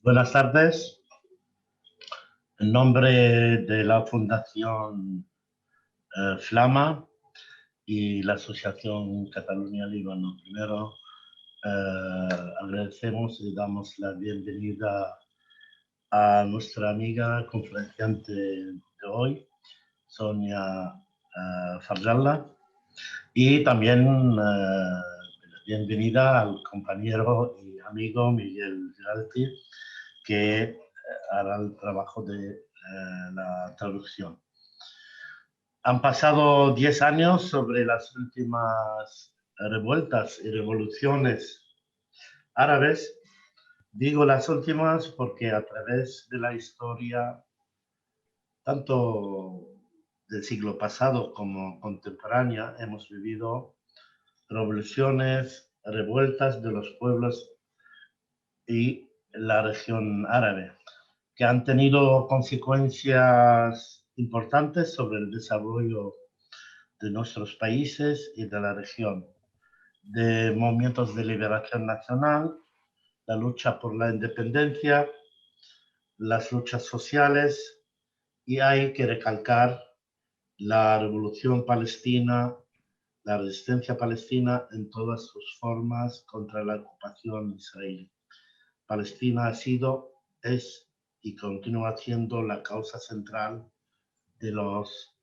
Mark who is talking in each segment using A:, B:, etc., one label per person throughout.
A: Buenas tardes. En nombre de la Fundación Flama y la Asociación Cataluña-Líbano, primero agradecemos y damos la bienvenida a nuestra amiga conferenciante de hoy, Sonia Farjalla, y también bienvenida al compañero y amigo Miguel Giralti, que hará el trabajo de la traducción. Han pasado 10 años sobre las últimas revueltas y revoluciones árabes. Digo las últimas porque a través de la historia, tanto del siglo pasado como contemporánea, hemos vivido revoluciones, revueltas de los pueblos y la región árabe, que han tenido consecuencias importantes sobre el desarrollo de nuestros países y de la región, de movimientos de liberación nacional, la lucha por la independencia, las luchas sociales, y hay que recalcar la revolución palestina, la resistencia palestina en todas sus formas contra la ocupación israelí. Palestina ha sido, es y continúa siendo la causa central de los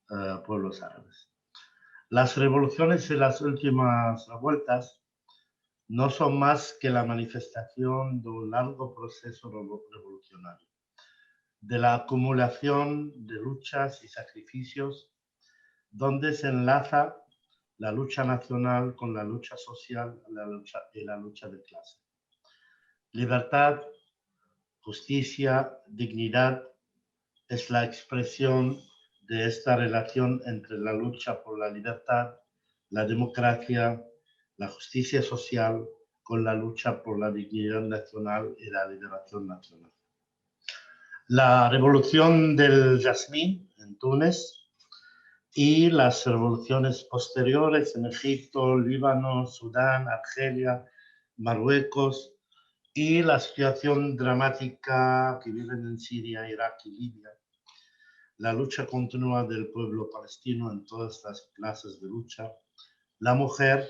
A: pueblos árabes. Las revoluciones y las últimas revueltas no son más que la manifestación de un largo proceso revolucionario, de la acumulación de luchas y sacrificios, donde se enlaza la lucha nacional con la lucha social y la lucha de clase. Libertad, justicia, dignidad es la expresión de esta relación entre la lucha por la libertad, la democracia, la justicia social, con la lucha por la dignidad nacional y la liberación nacional. La revolución del Jazmín en Túnez y las revoluciones posteriores en Egipto, Líbano, Sudán, Argelia, Marruecos, y la situación dramática que viven en Siria, Irak y Libia. La lucha continua del pueblo palestino en todas las plazas de lucha. La mujer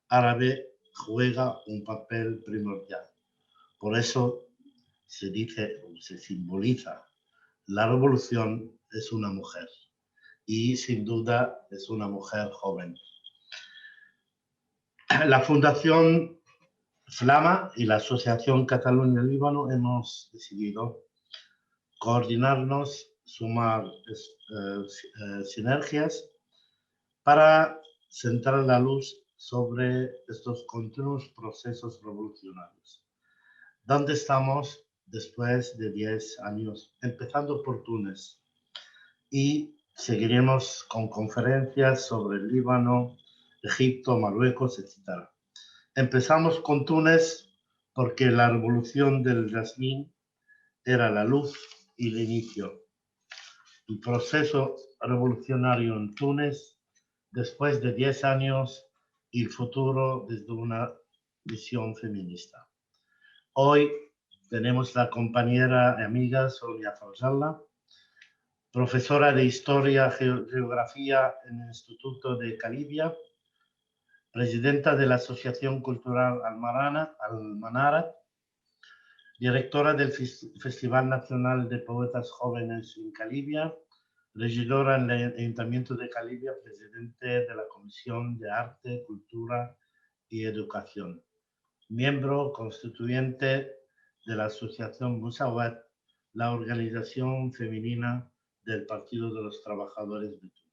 A: árabe juega un papel primordial. Por eso se dice o se simboliza, la revolución es una mujer y sin duda es una mujer joven. La Fundación Flama y la Asociación Cataluña-Líbano hemos decidido coordinarnos, sumar sinergias para centrar la luz sobre estos continuos procesos revolucionarios. ¿Dónde estamos después de 10 años? Empezando por Túnez. Y seguiremos con conferencias sobre el Líbano, Egipto, Marruecos, etc. Empezamos con Túnez porque la revolución del Jazmín era la luz y el inicio. El proceso revolucionario en Túnez después de 10 años y el futuro desde una visión feminista. Hoy tenemos la compañera y amiga Sonia Farjalla, profesora de Historia y Geografía en el Instituto de Calibia, presidenta de la Asociación Cultural Almanara, directora del Festival Nacional de Poetas Jóvenes en Calibia, regidora en el Ayuntamiento de Calibia, presidente de la Comisión de Arte, Cultura y Educación, miembro constituyente de la Asociación Musawat, la organización femenina del Partido de los Trabajadores de Túnez.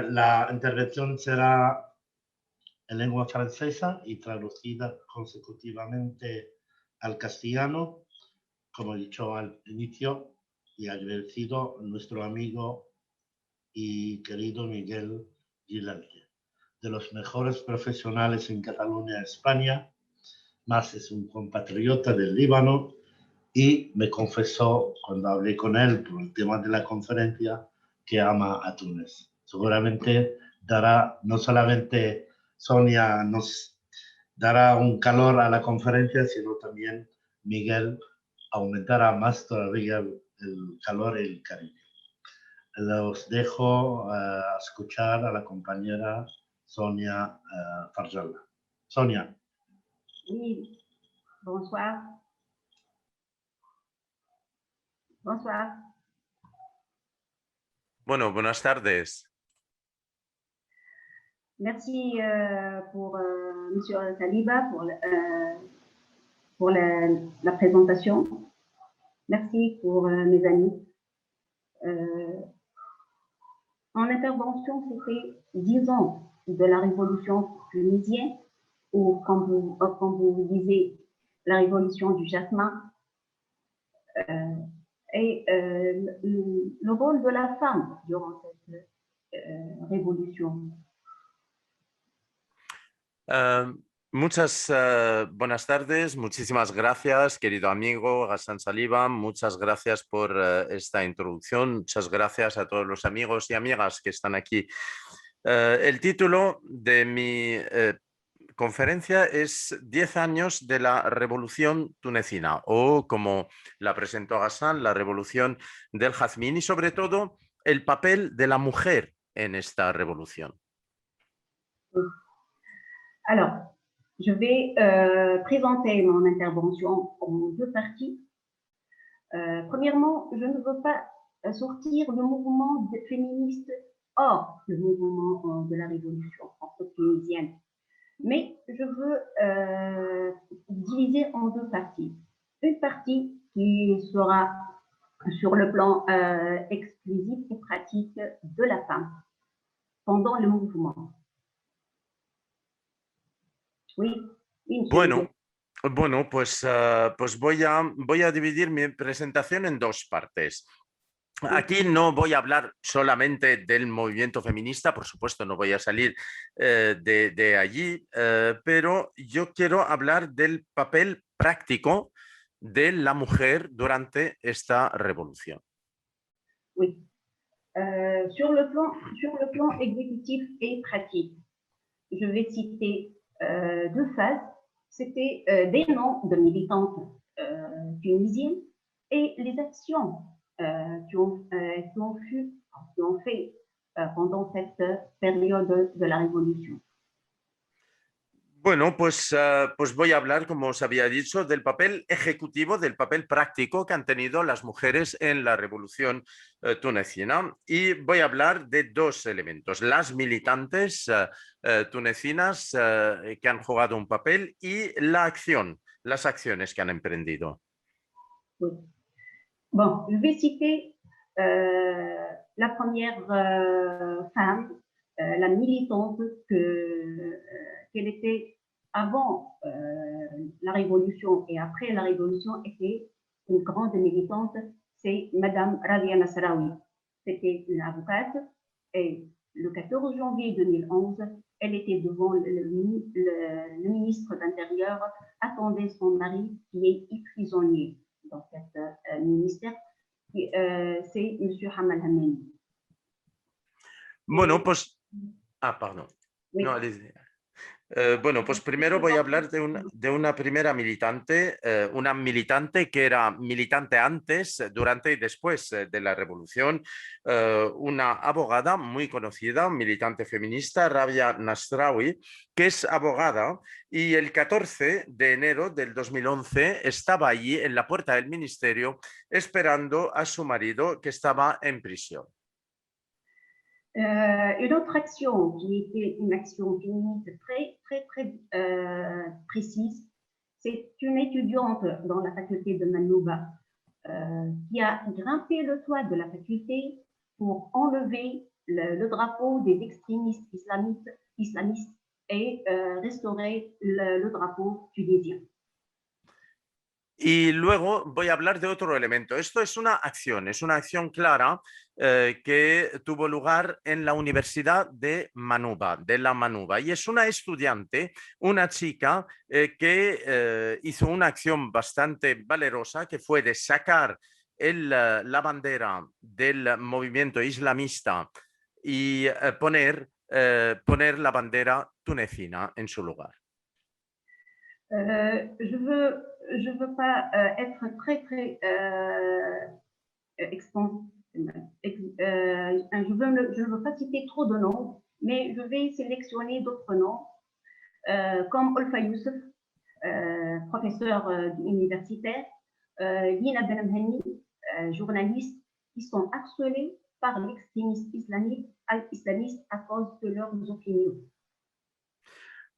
A: La intervención será en lengua francesa y traducida consecutivamente al castellano, como he dicho al inicio, y agradecido a nuestro amigo y querido Miguel Giralti, de los mejores profesionales en Cataluña, España, más es un compatriota del Líbano, y me confesó cuando hablé con él por el tema de la conferencia que ama a Túnez. Seguramente dará, no solamente Sonia nos dará un calor a la conferencia, sino también Miguel, aumentará más todavía el calor y el cariño. Los dejo a escuchar a la compañera Sonia Farjalla. Sonia.
B: Oui, bonsoir. Bonsoir.
C: Bueno, buenas tardes.
B: Merci pour Monsieur Saliba pour la présentation. Merci pour mes amis. En intervention, c'était 10 ans de la révolution tunisienne, ou comme vous disiez, la révolution du jasmin, et le rôle de la femme durant cette révolution.
C: Muchas buenas tardes, muchísimas gracias, querido amigo Ghassan Saliba, muchas gracias por esta introducción, muchas gracias a todos los amigos y amigas que están aquí. El título de mi conferencia es 10 años de la Revolución Tunecina, o como la presentó Ghassan, la Revolución del Jazmín, y sobre todo el papel de la mujer en esta revolución.
B: Alors, je vais présenter mon intervention en 2 parties. Premièrement, je ne veux pas sortir le mouvement féministe hors le mouvement de la révolution tunisienne, mais je veux diviser en 2 parties. Une partie qui sera sur le plan exclusif et pratique de la femme pendant le mouvement. Oui.
C: Bueno, pues voy a dividir mi presentación en 2 partes. Aquí no voy a hablar solamente del movimiento feminista, por supuesto no voy a salir de allí, pero yo quiero hablar del papel práctico de la mujer durante esta revolución.
B: Oui. Sur le plan exécutif et pratique, je vais citer 2 phases. C'était des noms de militantes tunisiennes et les actions qui ont fait pendant cette période de la révolution.
C: Bueno, pues voy a hablar, como os había dicho, del papel ejecutivo, del papel práctico que han tenido las mujeres en la revolución tunecina. Y voy a hablar de 2 elementos, las militantes tunecinas que han jugado un papel y la acción, las acciones que han emprendido.
B: Oui. Bon, je vais citer la première femme, la militante qu'elle était avant la révolution et après la révolution, était une grande militante, c'est Madame Rabia Nasraoui. C'était une avocate et le 14 janvier 2011, elle était devant le ministre d'Intérieur, attendait son mari qui est prisonnier dans cet ministère, c'est M. Hamal Hameni.
C: Bueno, pues... pardon.
B: Oui.
C: No, bueno, pues primero voy a hablar de una primera militante, una militante que era militante antes, durante y después de la revolución, una abogada muy conocida, militante feminista, Rabia Nasraoui, que es abogada y el 14 de enero del 2011 estaba allí en la puerta del ministerio esperando a su marido que estaba en prisión.
B: Une autre action qui était une action féministe très précise, c'est une étudiante dans la faculté de Manouba qui a grimpé le toit de la faculté pour enlever le drapeau des extrémistes islamistes et restaurer le drapeau tunisien.
C: Y luego voy a hablar de otro elemento. Esto es una acción clara que tuvo lugar en la Universidad de la Manuba. Y es una estudiante, una chica que hizo una acción bastante valerosa, que fue de sacar la bandera del movimiento islamista y poner la bandera tunecina en su lugar.
B: Je veux pas être très je ne veux pas citer trop de noms, mais je vais sélectionner d'autres noms, comme Olfa Youssef, professeur universitaire, Lina Benamhani, journaliste, qui sont harcelés par l'extrémisme islamiste à cause de leurs opinions.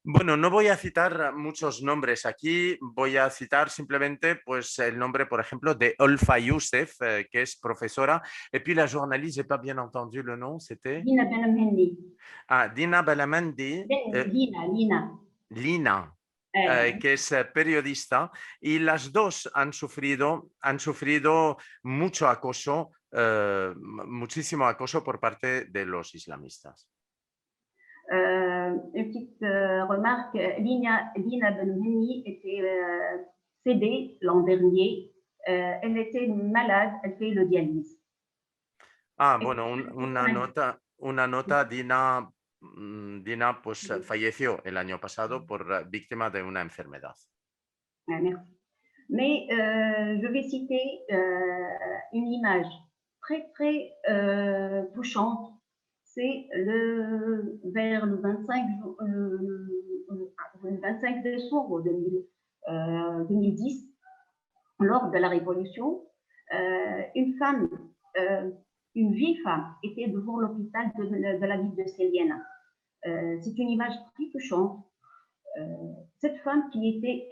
C: Bueno, no voy a citar muchos nombres aquí, voy a citar simplemente pues, el nombre, por ejemplo, de Olfa Youssef, que es profesora, et puis la journaliste, j'ai pas bien entendu le nom, c'était
B: Lina Benamhani.
C: Ah, Dina Belamendi, Lina, que es periodista, y las dos han sufrido mucho acoso, muchísimo acoso por parte de los islamistas.
B: Une petite remarque, Lina Benamhani était cédée l'an dernier. Elle était malade, elle fait le dialyse.
C: Ah, bueno, una nota, Dina pues falleció el año pasado por víctima de una enfermedad.
B: Merci. Mais je vais citer une image très touchante. C'est vers le 25 décembre 2010, lors de la Révolution, une vieille femme était devant l'hôpital de la ville de Célienne. C'est une image très touchante. Cette femme qui était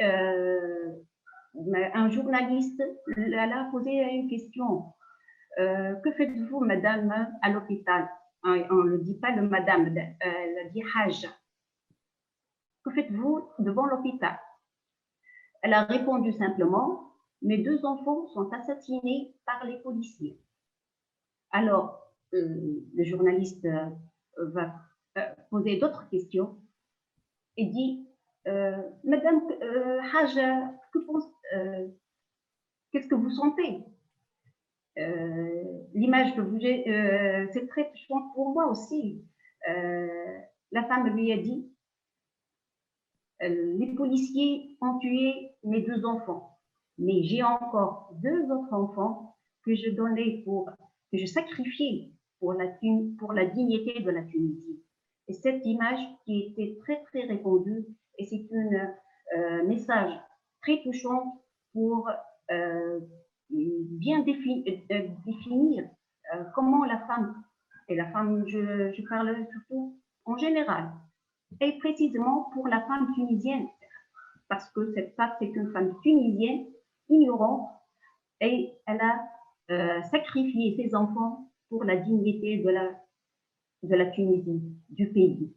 B: un journaliste, elle a posé une question. Que faites-vous, madame, à l'hôpital? On ne dit pas le madame, elle dit Hajj. Que faites-vous devant l'hôpital? Elle a répondu simplement, mes 2 enfants sont assassinés par les policiers. Alors, le journaliste va poser d'autres questions et dit, madame Hajj, qu'est-ce que vous sentez? L'image que vous avez, c'est très touchant pour moi aussi. La femme lui a dit, les policiers ont tué mes 2 enfants, mais j'ai encore 2 autres enfants que je sacrifiais pour la dignité de la Tunisie. Et cette image qui était très répandue, et c'est un message très touchant pour bien définir comment la femme, et la femme, je parle surtout en général, et précisément pour la femme tunisienne, parce que cette femme, c'est une femme tunisienne, ignorante, et elle a sacrifié ses enfants pour la dignité de la Tunisie, du pays.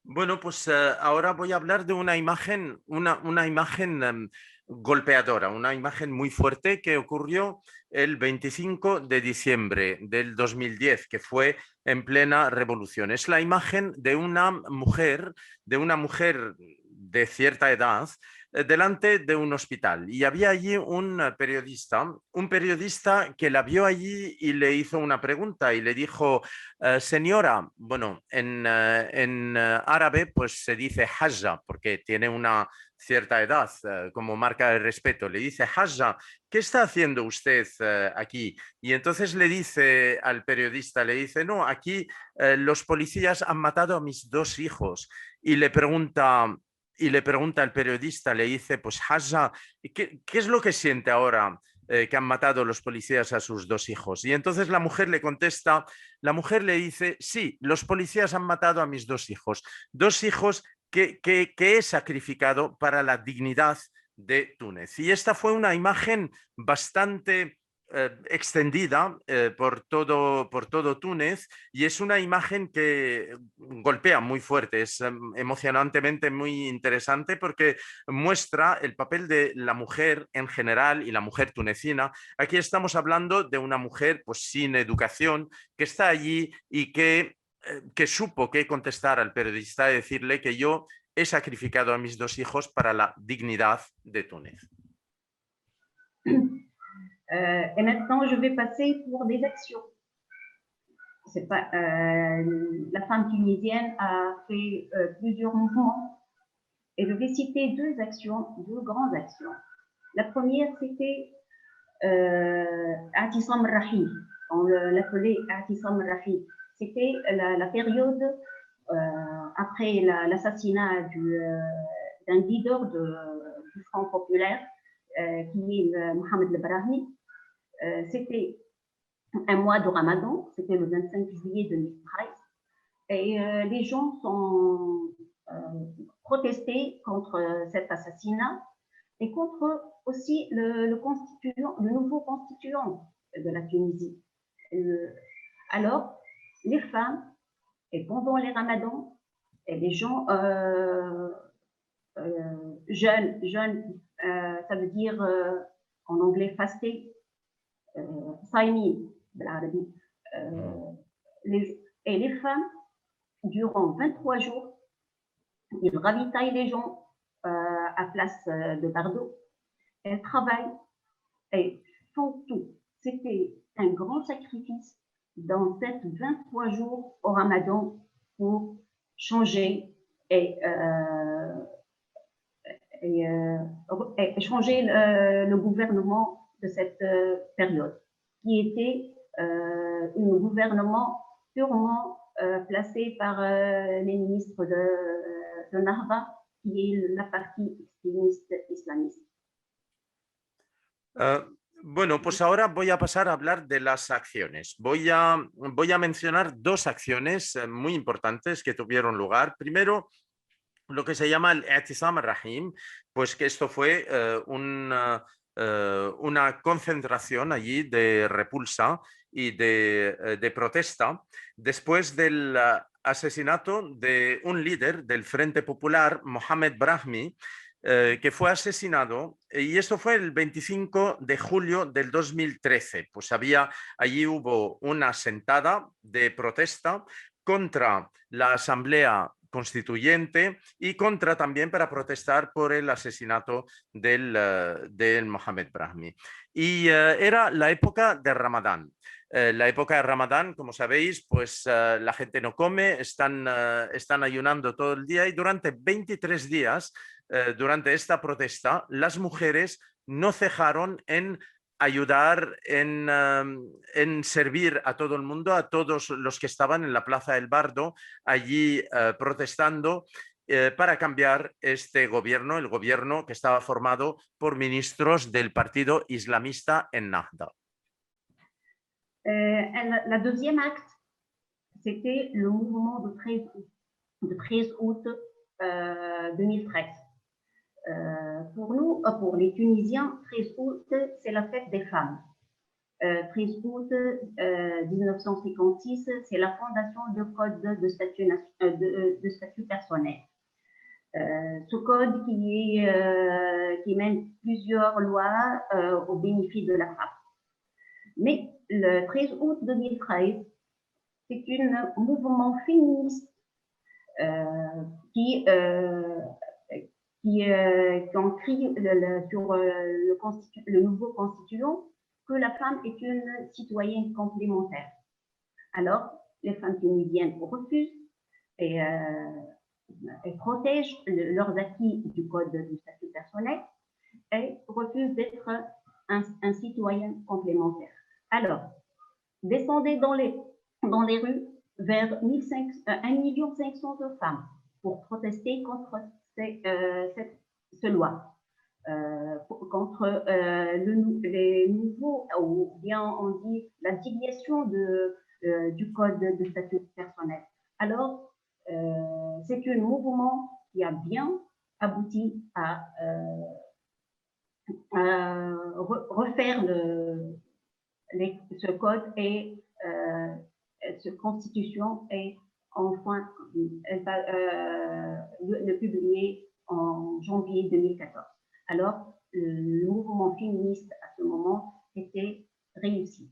C: Bueno, pues ahora voy a hablar de una imagen, una imagen golpeadora, una imagen muy fuerte que ocurrió el 25 de diciembre del 2010, que fue en plena revolución. Es la imagen de una mujer de cierta edad, delante de un hospital, y había allí un periodista que la vio allí y le hizo una pregunta y le dijo, señora, bueno, en árabe pues se dice hajja porque tiene una cierta edad, como marca de respeto, le dice hajja, ¿qué está haciendo usted aquí? Y entonces le dice al periodista, le dice, no, aquí los policías han matado a mis 2 hijos, y le pregunta al periodista, le dice, pues Hajja, ¿qué es lo que siente ahora que han matado los policías a sus 2 hijos? Y entonces la mujer le contesta, la mujer le dice, sí, los policías han matado a mis 2 hijos, 2 hijos que he sacrificado para la dignidad de Túnez. Y esta fue una imagen bastante extendida por todo Túnez, y es una imagen que golpea muy fuerte, es emocionantemente muy interesante porque muestra el papel de la mujer en general y la mujer tunecina. Aquí estamos hablando de una mujer pues sin educación que está allí y que supo qué contestar al periodista y decirle que yo he sacrificado a mis 2 hijos para la dignidad de Túnez.
B: Et maintenant, je vais passer pour des actions. La femme tunisienne a fait plusieurs mouvements Et je vais citer deux grandes actions. La première, c'était Atisam Rahim. On l'appelait Atisam Rahim. C'était la période après l'assassinat d'un leader du Front populaire, qui est Mohamed El-Brahmi. C'était un mois de Ramadan, c'était le 25 juillet 2013, et les gens sont protestés contre cet assassinat et contre aussi le nouveau constituant de la Tunisie. Alors, les femmes, et pendant les ramadans, et les gens jeunes, ça veut dire en anglais fasté, saïmi, et les femmes, durant 23 jours, ils ravitaillent les gens à place de Bardo. Elles travaillent et font tout. C'était un grand sacrifice dans ces 23 jours au Ramadan pour changer et changer le gouvernement de cette période, qui était un gouvernement purement placé par les ministres de Nahda, qui est la partie extrémiste islamiste.
C: Bueno, pues ahora voy a pasar a hablar de las acciones. Voy a mencionar dos acciones muy importantes que tuvieron lugar. Primero, lo que se llama el I'tisam Rahim, pues que esto fue una concentración allí de repulsa y de protesta después del asesinato de un líder del Frente Popular, Mohamed Brahmi, que fue asesinado, y esto fue el 25 de julio del 2013. Pues allí hubo una sentada de protesta contra la Asamblea Constituyente y contra también para protestar por el asesinato del Mohamed Brahmi. Y era la época de Ramadán. La época de Ramadán, como sabéis, pues la gente no come, están ayunando todo el día, y durante 23 días, durante esta protesta, las mujeres no cejaron en ayudar, en servir a todo el mundo, a todos los que estaban en la Plaza del Bardo, allí protestando para cambiar este gobierno, el gobierno que estaba formado por ministros del partido islamista en Nahda.
B: La deuxième acte, c'était le mouvement de 13 août 2013. Pour nous, pour les Tunisiens, 13 août, c'est la fête des femmes. 13 août 1956, c'est la fondation du code de statut personnel. Ce code qui mène plusieurs lois au bénéfice de la femme. Mais le 13 août 2013, c'est un mouvement féministe qui ont crié sur le nouveau constituant que la femme est une citoyenne complémentaire. Alors, les femmes tunisiennes refusent et protègent leurs acquis du code du statut personnel et refusent d'être un citoyen complémentaire. Alors, descendez dans les rues vers 1 500 000 de femmes pour protester contre cette loi, contre les nouveaux, ou bien on dit la déviation du code de statut personnel. Alors, c'est un mouvement qui a bien abouti à refaire ce code et cette constitution, et enfin le publier en janvier 2014. Alors, le mouvement féministe à ce moment était réussi.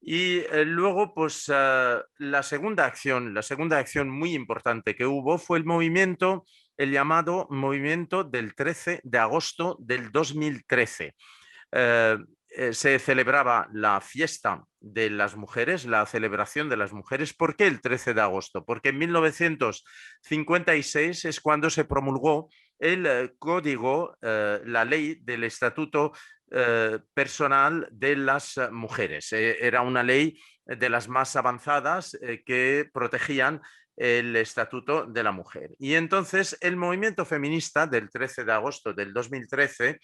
C: Y luego, pues la segunda acción muy importante que hubo fue el llamado movimiento del 13 de agosto del 2013. Se celebraba la fiesta de las Mujeres, la celebración de las mujeres. ¿Por qué el 13 de agosto? Porque en 1956 es cuando se promulgó el código, la ley del Estatuto Personal de las Mujeres. Era una ley de las más avanzadas que protegían el Estatuto de la Mujer. Y entonces el movimiento feminista del 13 de agosto del 2013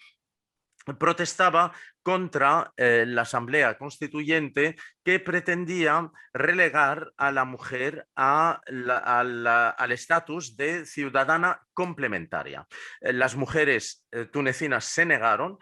C: protestaba contra la Asamblea Constituyente, que pretendía relegar a la mujer al estatus de ciudadana complementaria. Las mujeres tunecinas se negaron,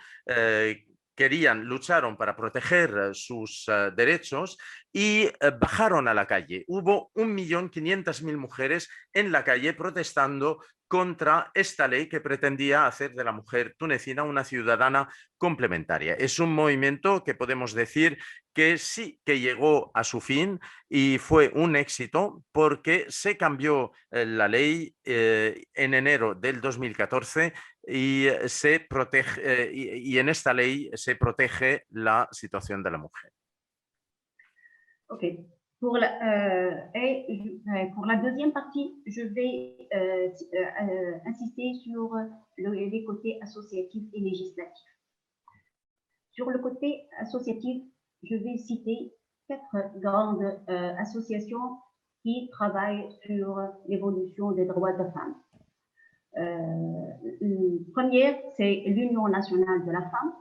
C: lucharon para proteger sus derechos y bajaron a la calle. Hubo 1.500.000 mujeres en la calle protestando contra esta ley que pretendía hacer de la mujer tunecina una ciudadana complementaria. Es un movimiento que podemos decir que sí que llegó a su fin y fue un éxito, porque se cambió la ley en enero del 2014 y y en esta ley se protege la situación de la mujer.
B: Ok. Pour la deuxième partie, je vais insister sur les côtés associatifs et législatifs. Sur le côté associatif, je vais citer 4 grandes associations qui travaillent sur l'évolution des droits des femmes. Première, c'est l'Union nationale de la femme.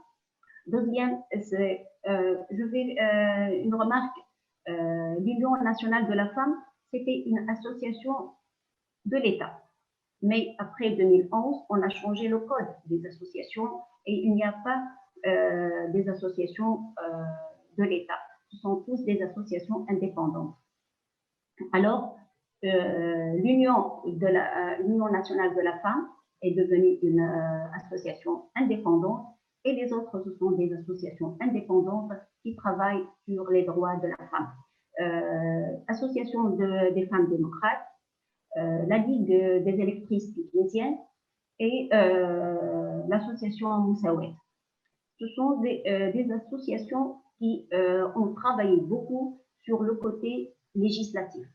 B: Deuxième, c'est, une remarque, l'Union nationale de la femme, c'était une association de l'État. Mais après 2011, on a changé le code des associations et il n'y a pas des associations de l'État. Ce sont tous des associations indépendantes. Alors, l'Union nationale de la femme est devenue une association indépendante, et les autres, ce sont des associations indépendantes qui travaillent sur les droits de la femme. Association des femmes démocrates, la Ligue des électrices tunisiennes et l'association Moussaouet. Ce sont des associations qui ont travaillé beaucoup sur le côté législatif.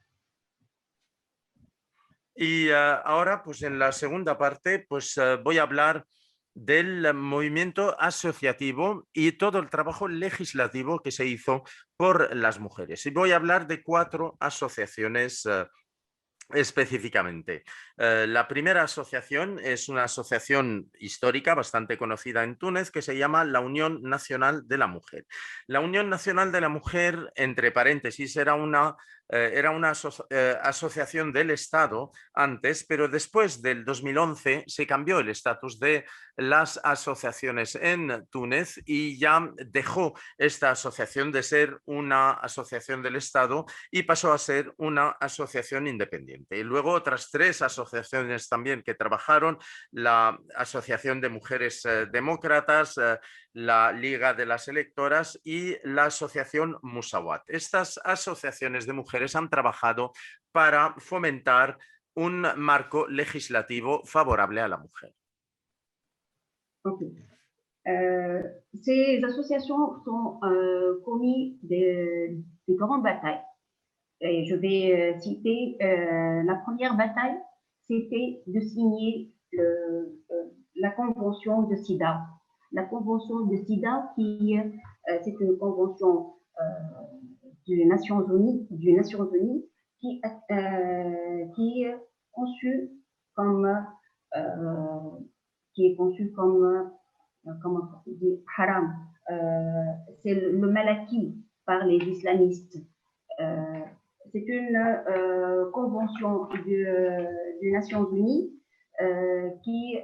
C: Y ahora, pues en la segunda parte, pues voy a hablar del movimiento asociativo y todo el trabajo legislativo que se hizo por las mujeres. Y voy a hablar de 4 asociaciones específicamente. La primera asociación es una asociación histórica bastante conocida en Túnez, que se llama la Unión Nacional de la Mujer. La Unión Nacional de la Mujer, entre paréntesis, era una asociación del Estado antes, pero después del 2011 se cambió el estatus de las asociaciones en Túnez y ya dejó esta asociación de ser una asociación del Estado y pasó a ser una asociación independiente. Y luego otras 3 asociaciones también que trabajaron: la Asociación de Mujeres Demócratas, la Liga de las Electoras y la Asociación Musawat. Estas asociaciones de mujeres han trabajado para fomentar un marco legislativo favorable a la mujer.
B: Okay. Ces associations sont commis des grandes batailles. Et je vais citer la première bataille, c'était de signer la convention de CEDAW. La convention de CEDAW, c'est une convention des Nations Unies qui est conçue comme comment on dit, haram. C'est le malaki par les islamistes. C'est une convention des Nations Unies qui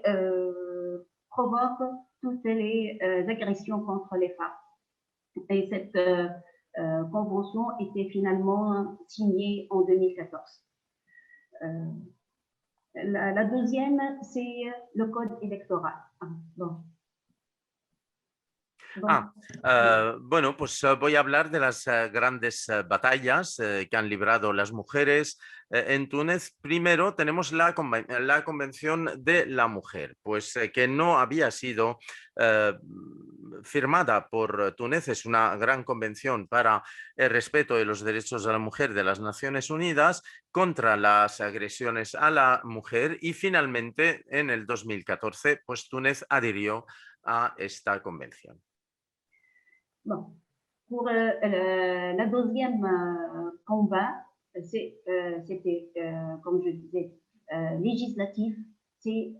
B: provoque toutes les agressions contre les femmes. Et cette convention était finalement signée en 2014. La deuxième, c'est le code électoral. Bon. Bon,
C: Bueno, pues voy a hablar de las grandes batallas que han librado las mujeres en Túnez. Primero tenemos la Convención de la Mujer, pues que no había sido firmada por Túnez. Es una gran convención para el respeto de los derechos de la mujer de las Naciones Unidas contra las agresiones a la mujer, y finalmente en el 2014 pues Túnez adhirió a esta convención.
B: bon. Pour la deuxième combat, c'était, comme je disais, législatif, c'est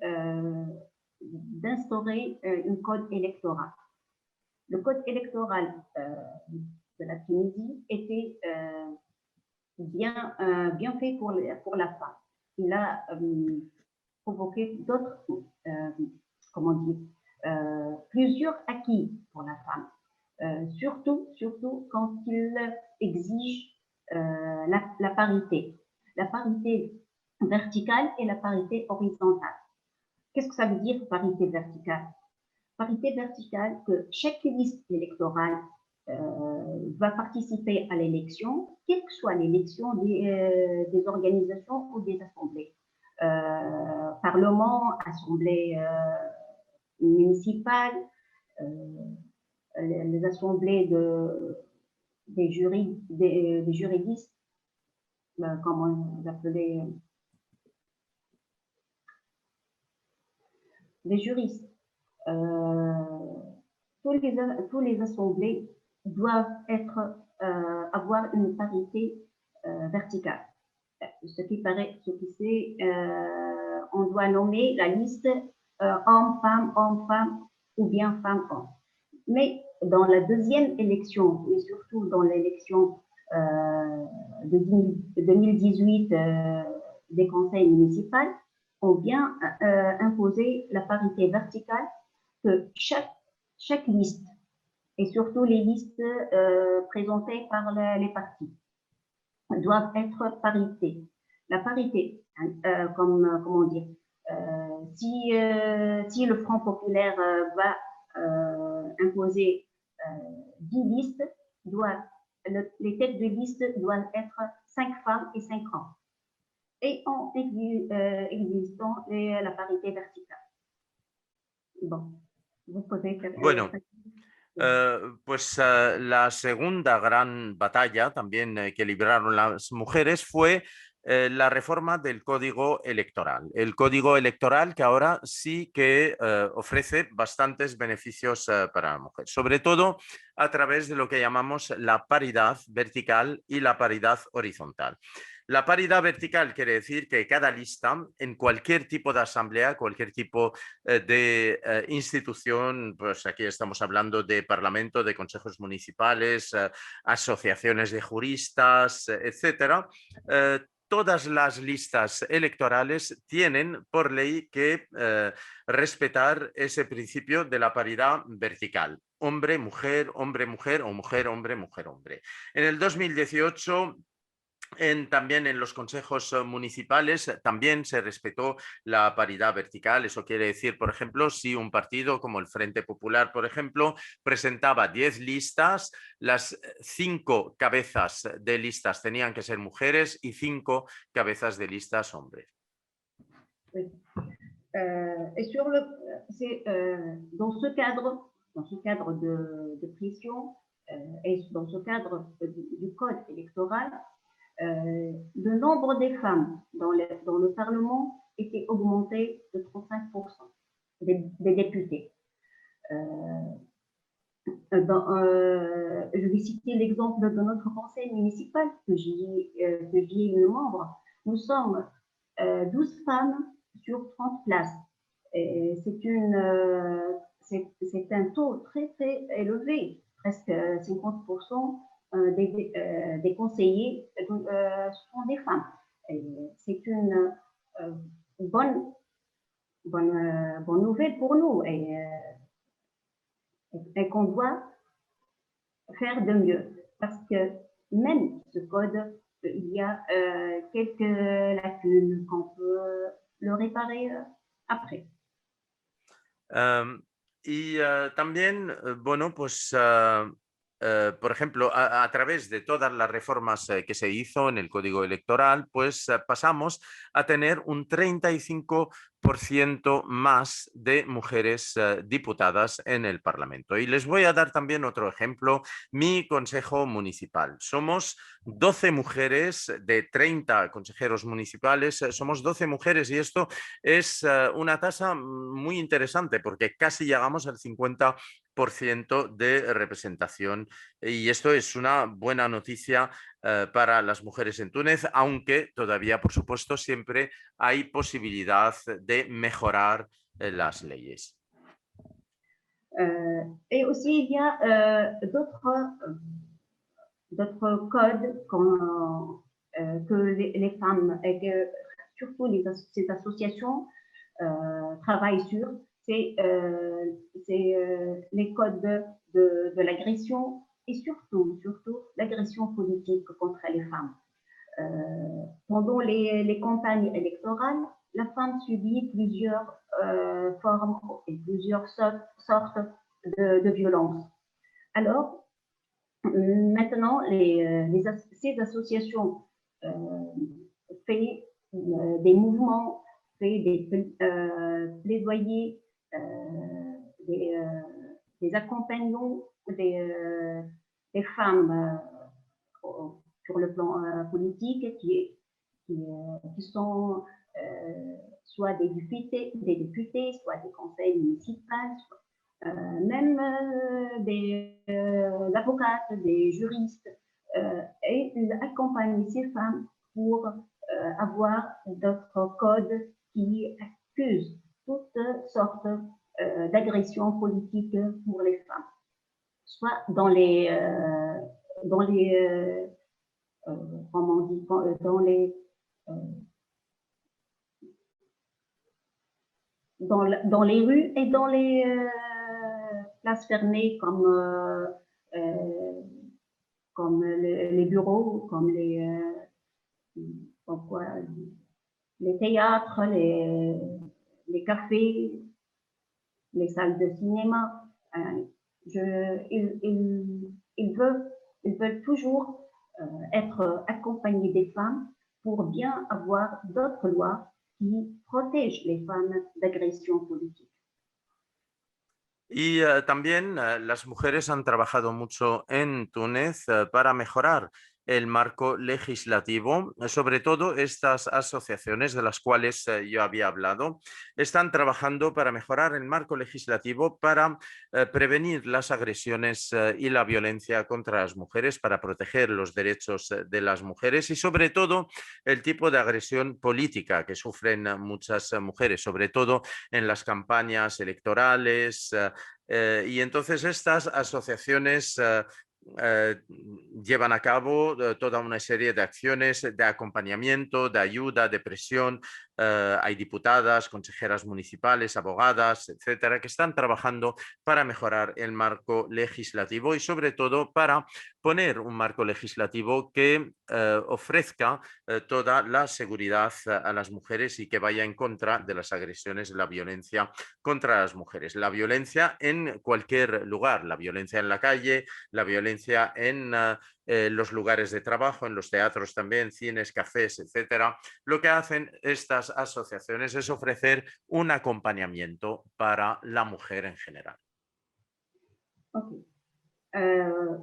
B: d'instaurer un code électoral. Le code électoral de la Tunisie était bien fait pour la femme. Il a provoqué d'autres, comment dire, plusieurs acquis pour la femme. Surtout quand il exige la parité verticale et la parité horizontale. Qu'est-ce que ça veut dire parité verticale? Parité verticale, que chaque liste électorale va participer à l'élection, quelle que soit l'élection des organisations ou des assemblées. Parlement, assemblée municipale, les assemblées des juridistes, comment vous appelez, les juristes. Tous les assemblées doivent avoir une parité verticale. Ce qui c'est, on doit nommer la liste homme-femme ou bien femme-homme. Mais dans la deuxième élection, et surtout dans l'élection de 2018 des conseils municipaux, on vient imposer la parité verticale, que chaque liste, et surtout les listes présentées par les partis, doivent être parité. La parité, comment dire, si le Front populaire va imposer 10 listes, les têtes de liste doivent être 5 femmes et 5 hommes. Et en existant la parité verticale. Bon, vous pouvez faire...
C: Bueno, pues la segunda gran batalla también que libraron las mujeres fue la reforma del Código Electoral. El Código Electoral que ahora sí que ofrece bastantes beneficios para la mujer, sobre todo a través de lo que llamamos la paridad vertical y la paridad horizontal. La paridad vertical quiere decir que cada lista, en cualquier tipo de asamblea, cualquier tipo de institución, pues aquí estamos hablando de parlamento, de consejos municipales, asociaciones de juristas, etcétera, todas las listas electorales tienen por ley que respetar ese principio de la paridad vertical. Hombre, mujer o mujer, hombre, mujer, hombre. En el 2018... también en los consejos municipales también se respetó la paridad vertical. Eso quiere decir, por ejemplo, si un partido como el Frente Popular, por ejemplo, presentaba 10 listas, las 5 cabezas de listas tenían que ser mujeres y 5 cabezas de listas hombres.
B: Oui. Dans ce cadre de pression et dans ce cadre du code électoral, le nombre des femmes dans le Parlement était augmenté de 35% des députés. Je vais citer l'exemple de notre conseil municipal que j'y ai une membre. Nous sommes 12 femmes sur 30 places. C'est un taux très très élevé, presque 50%. Des conseillers sont des femmes. C'est une bonne nouvelle pour nous et qu'on doit faire de mieux. Parce que même ce code, il y a quelques lacunes qu'on peut le réparer après.
C: Y también, bueno, pues, por ejemplo, a través de todas las reformas que se hizo en el Código Electoral, pues pasamos a tener un 35% más de mujeres diputadas en el Parlamento. Y les voy a dar también otro ejemplo, mi consejo municipal. Somos 12 mujeres de 30 consejeros municipales, somos 12 mujeres y esto es una tasa muy interesante porque casi llegamos al 50% de representación y esto es una buena noticia para las mujeres en Túnez, aunque todavía, por supuesto, siempre hay posibilidad de mejorar las leyes.
B: Et aussi, il y a d'autres codes que les femmes et que surtout ces associations travaillent sur. C'est les codes de l'agression et surtout l'agression politique contre les femmes. Pendant les campagnes électorales, la femme subit plusieurs formes et plusieurs sortes de violences. Alors, maintenant, ces associations font des mouvements, font des plaidoyers, des accompagnants des femmes sur le plan politique qui sont soit des députés, soit des conseils municipaux, même des avocates, des juristes, et ils accompagnent ces femmes pour avoir d'autres codes qui accusent toutes sortes d'agressions politiques pour les femmes, soit dans les comment on dit, dans les rues et dans les places fermées comme les bureaux, comme les théâtres, les cafés, les salles de cinéma. Ils veulent toujours être accompagnés des femmes pour bien avoir d'autres lois qui protègent les femmes d'agression politique.
C: Y también las mujeres han trabajado mucho en Túnez para mejorar el marco legislativo, sobre todo estas asociaciones de las cuales yo había hablado, están trabajando para mejorar el marco legislativo para prevenir las agresiones y la violencia contra las mujeres, para proteger los derechos de las mujeres y sobre todo el tipo de agresión política que sufren muchas mujeres, sobre todo en las campañas electorales. Y entonces estas asociaciones llevan a cabo toda una serie de acciones de acompañamiento, de ayuda, de presión. Hay diputadas, consejeras municipales, abogadas, etcétera, que están trabajando para mejorar el marco legislativo y sobre todo para poner un marco legislativo que ofrezca toda la seguridad a las mujeres y que vaya en contra de las agresiones, de la violencia contra las mujeres. La violencia en cualquier lugar, la violencia en la calle, la violencia en los lugares de trabajo, en los teatros también, cines, cafés, etcétera. Lo que hacen estas asociaciones es ofrecer un acompañamiento para la mujer en general.
B: Okay.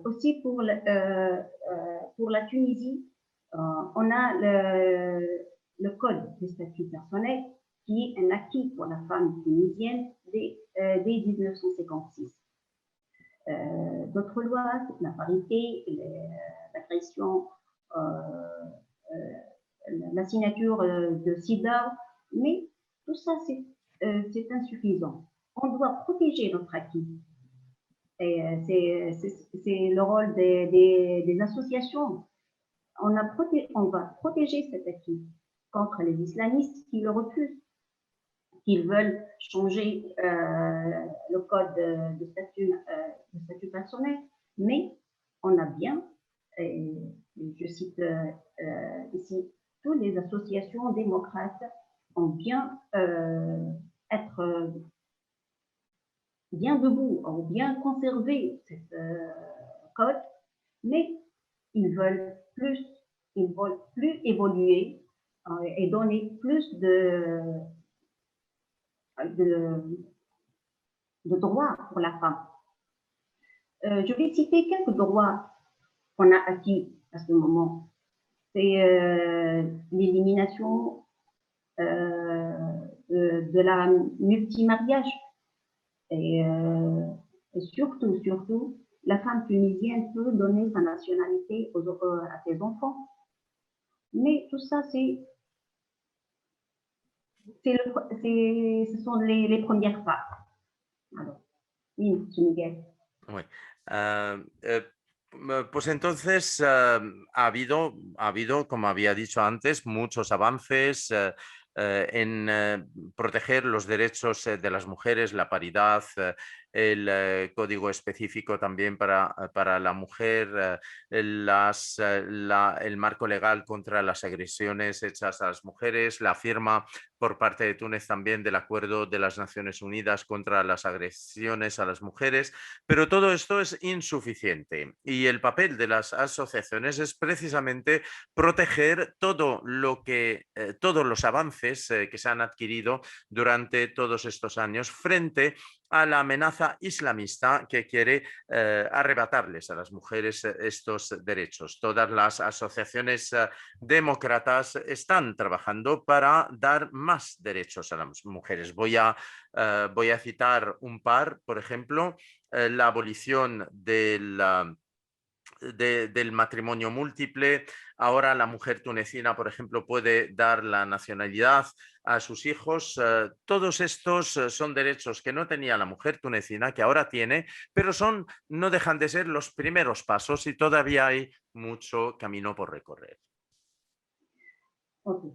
B: Aussi pour la Tunisie, on a le code de statut personnel qui est un acquis pour la femme tunisienne dès 1956. D'autres lois, la parité, l'agression, la signature de SIDA, mais tout ça, c'est insuffisant. On doit protéger notre acquis. Et c'est le rôle des associations. On va protéger cet acquis contre les islamistes qui le refusent, qui veulent changer le code de statut personnel, mais on a bien, et je cite ici, toutes les associations démocrates ont bien être bien debout, ont bien conservé cette code, mais ils veulent plus évoluer et donner plus de droits pour la femme. Je vais citer quelques droits qu'on a acquis à ce moment. C'est l'élimination de la multimariage et surtout, la femme tunisienne peut donner sa nationalité à ses enfants. Mais tout ça, ce sont les premières pas. Alors, oui, M. Miguel.
C: Oui. Pues entonces ha habido, como había dicho antes, muchos avances en proteger los derechos de las mujeres, la paridad, el código específico también para la mujer, el marco legal contra las agresiones hechas a las mujeres, la firma por parte de Túnez también del Acuerdo de las Naciones Unidas contra las agresiones a las mujeres, pero todo esto es insuficiente y el papel de las asociaciones es precisamente proteger todos los avances que se han adquirido durante todos estos años frente a la amenaza islamista que quiere arrebatarles a las mujeres estos derechos. Todas las asociaciones demócratas están trabajando para dar más derechos a las mujeres. Voy a citar un par, por ejemplo, la abolición del matrimonio múltiple. Ahora la mujer tunecina, por ejemplo, puede dar la nacionalidad a sus hijos. Todos estos son derechos que no tenía la mujer tunecina, que ahora tiene, pero no dejan de ser los primeros pasos y todavía hay mucho camino por recorrer.
B: Okay.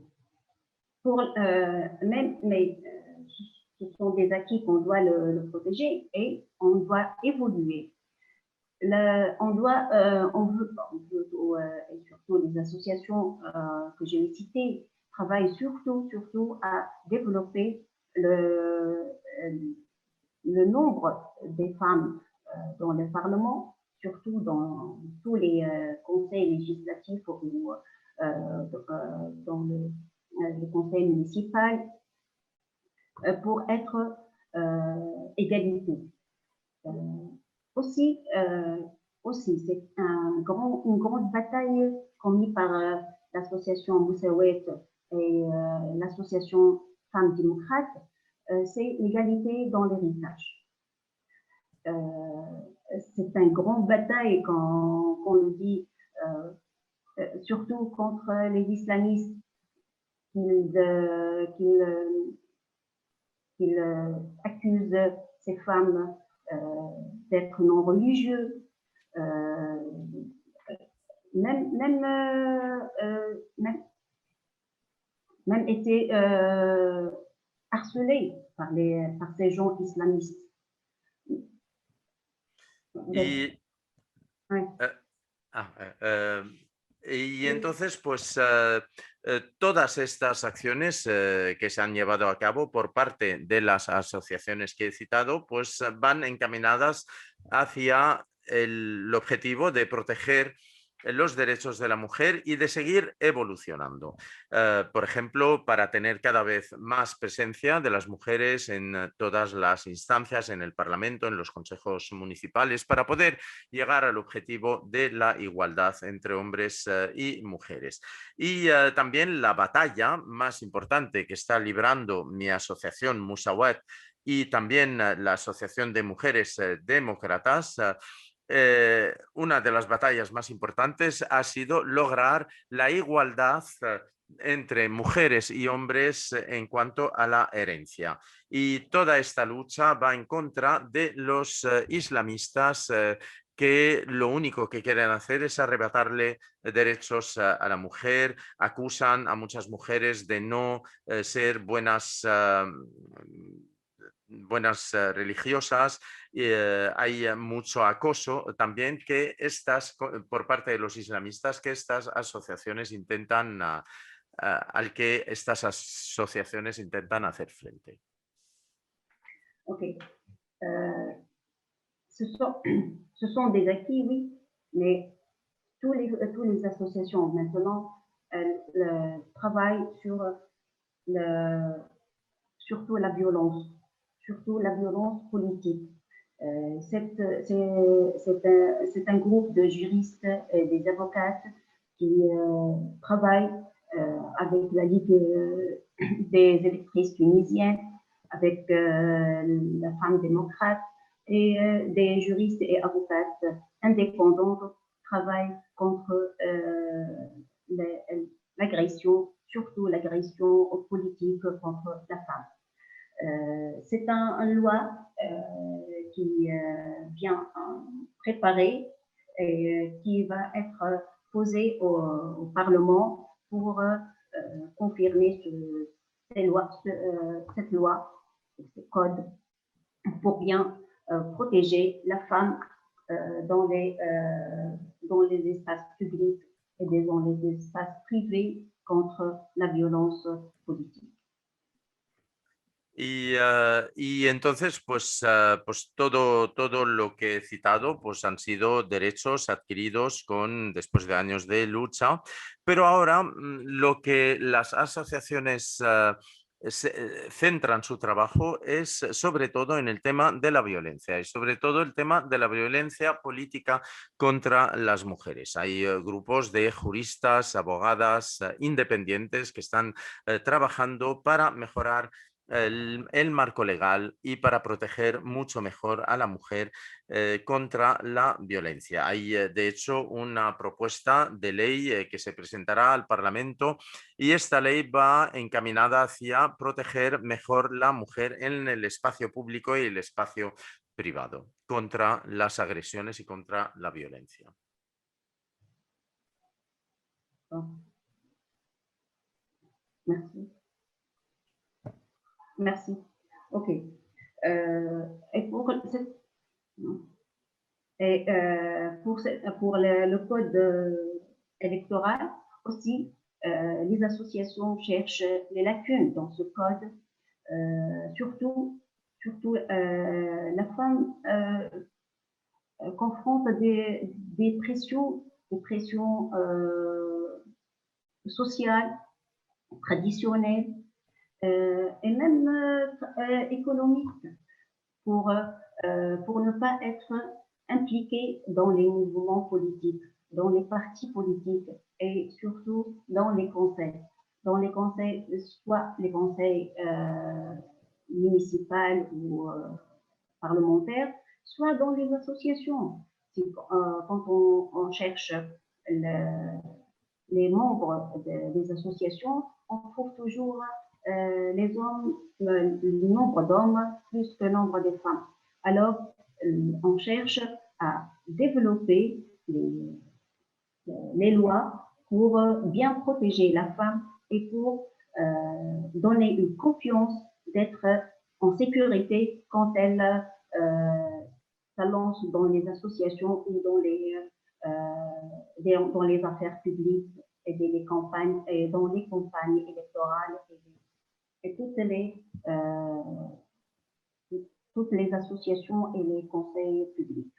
B: Mais ce sont des acquis qu'on doit le protéger et on doit évoluer. On veut, et surtout les associations que j'ai citées, travaillent surtout à développer le nombre des femmes dans le Parlement, surtout dans tous les conseils législatifs ou dans le conseil municipal, pour être égalité. Aussi, c'est une grande bataille conduite par l'association Moussawet et l'association Femmes démocrates, c'est l'égalité dans l'héritage. C'est une grande bataille quand on le dit, surtout contre les islamistes qui accusent ces femmes d'être non religieux, même été harcelés par ces gens islamistes.
C: Y entonces, pues todas estas acciones que se han llevado a cabo por parte de las asociaciones que he citado, pues van encaminadas hacia el objetivo de proteger los derechos de la mujer y de seguir evolucionando. Por ejemplo, para tener cada vez más presencia de las mujeres en todas las instancias, en el Parlamento, en los consejos municipales, para poder llegar al objetivo de la igualdad entre hombres y mujeres. Y también la batalla más importante que está librando mi asociación Musawat y también la Asociación de Mujeres Demócratas, una de las batallas más importantes ha sido lograr la igualdad entre mujeres y hombres en cuanto a la herencia. Y toda esta lucha va en contra de los islamistas que lo único que quieren hacer es arrebatarle derechos a la mujer, acusan a muchas mujeres de no ser buenas religiosas, hay mucho acoso también que por parte de los islamistas que estas asociaciones intentan hacer frente.
B: Ok. Ce sont des acquis, oui, mais tous les associations maintenant travaillent sur surtout la violence politique. C'est un groupe de juristes et des avocates qui travaillent avec la Ligue des électrices tunisiennes, avec la femme démocrate et des juristes et avocates indépendants travaillent contre l'agression, surtout l'agression politique contre la femme. C'est une loi qui vient préparée et qui va être posée au Parlement pour confirmer cette loi, ce code, pour bien protéger la femme dans les espaces publics et dans les espaces privés contre la violence politique.
C: Y entonces, pues todo lo que he citado pues han sido derechos adquiridos después de años de lucha, pero ahora lo que las asociaciones centran su trabajo es sobre todo en el tema de la violencia y sobre todo el tema de la violencia política contra las mujeres. Hay grupos de juristas, abogadas independientes que están trabajando para mejorar el marco legal y para proteger mucho mejor a la mujer contra la violencia. Hay, de hecho, una propuesta de ley que se presentará al Parlamento y esta ley va encaminada hacia proteger mejor la mujer en el espacio público y el espacio privado contra las agresiones y contra la violencia.
B: Merci. Merci. OK. Et pour le code électoral aussi, les associations cherchent les lacunes dans ce code. Surtout la femme confronte des pressions sociales, traditionnelles, et même économiques pour ne pas être impliquée dans les mouvements politiques, dans les partis politiques et surtout dans les conseils. Dans les conseils, soit les conseils municipaux ou parlementaires, soit dans les associations. Quand on cherche les membres des associations, on trouve toujours les hommes, le nombre d'hommes plus que le nombre de femmes. Alors, on cherche à développer les lois pour bien protéger la femme et pour donner une confiance d'être en sécurité quand elle s'allonge dans les associations ou dans les affaires publiques et dans les campagnes électorales et toutes les associations et les conseils publics.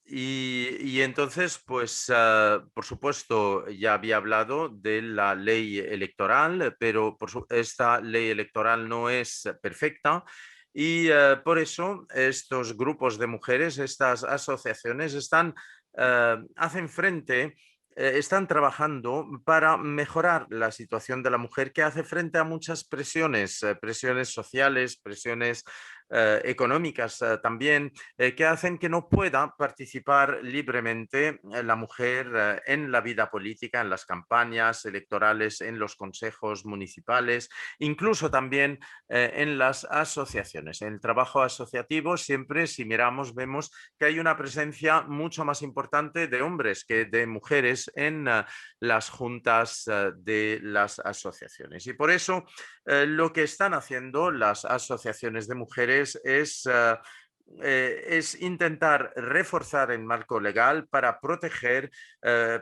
C: Y entonces, pues, por supuesto, ya había hablado de la ley electoral, pero esta ley electoral no es perfecta y por eso estos grupos de mujeres, estas asociaciones hacen frente, están trabajando para mejorar la situación de la mujer que hace frente a muchas presiones, presiones sociales, presiones económicas también, que hacen que no pueda participar libremente la mujer en la vida política, en las campañas electorales, en los consejos municipales, incluso también en las asociaciones. En el trabajo asociativo siempre, si miramos, vemos que hay una presencia mucho más importante de hombres que de mujeres en las juntas de las asociaciones. Y por eso lo que están haciendo las asociaciones de mujeres es es intentar reforzar el marco legal para proteger,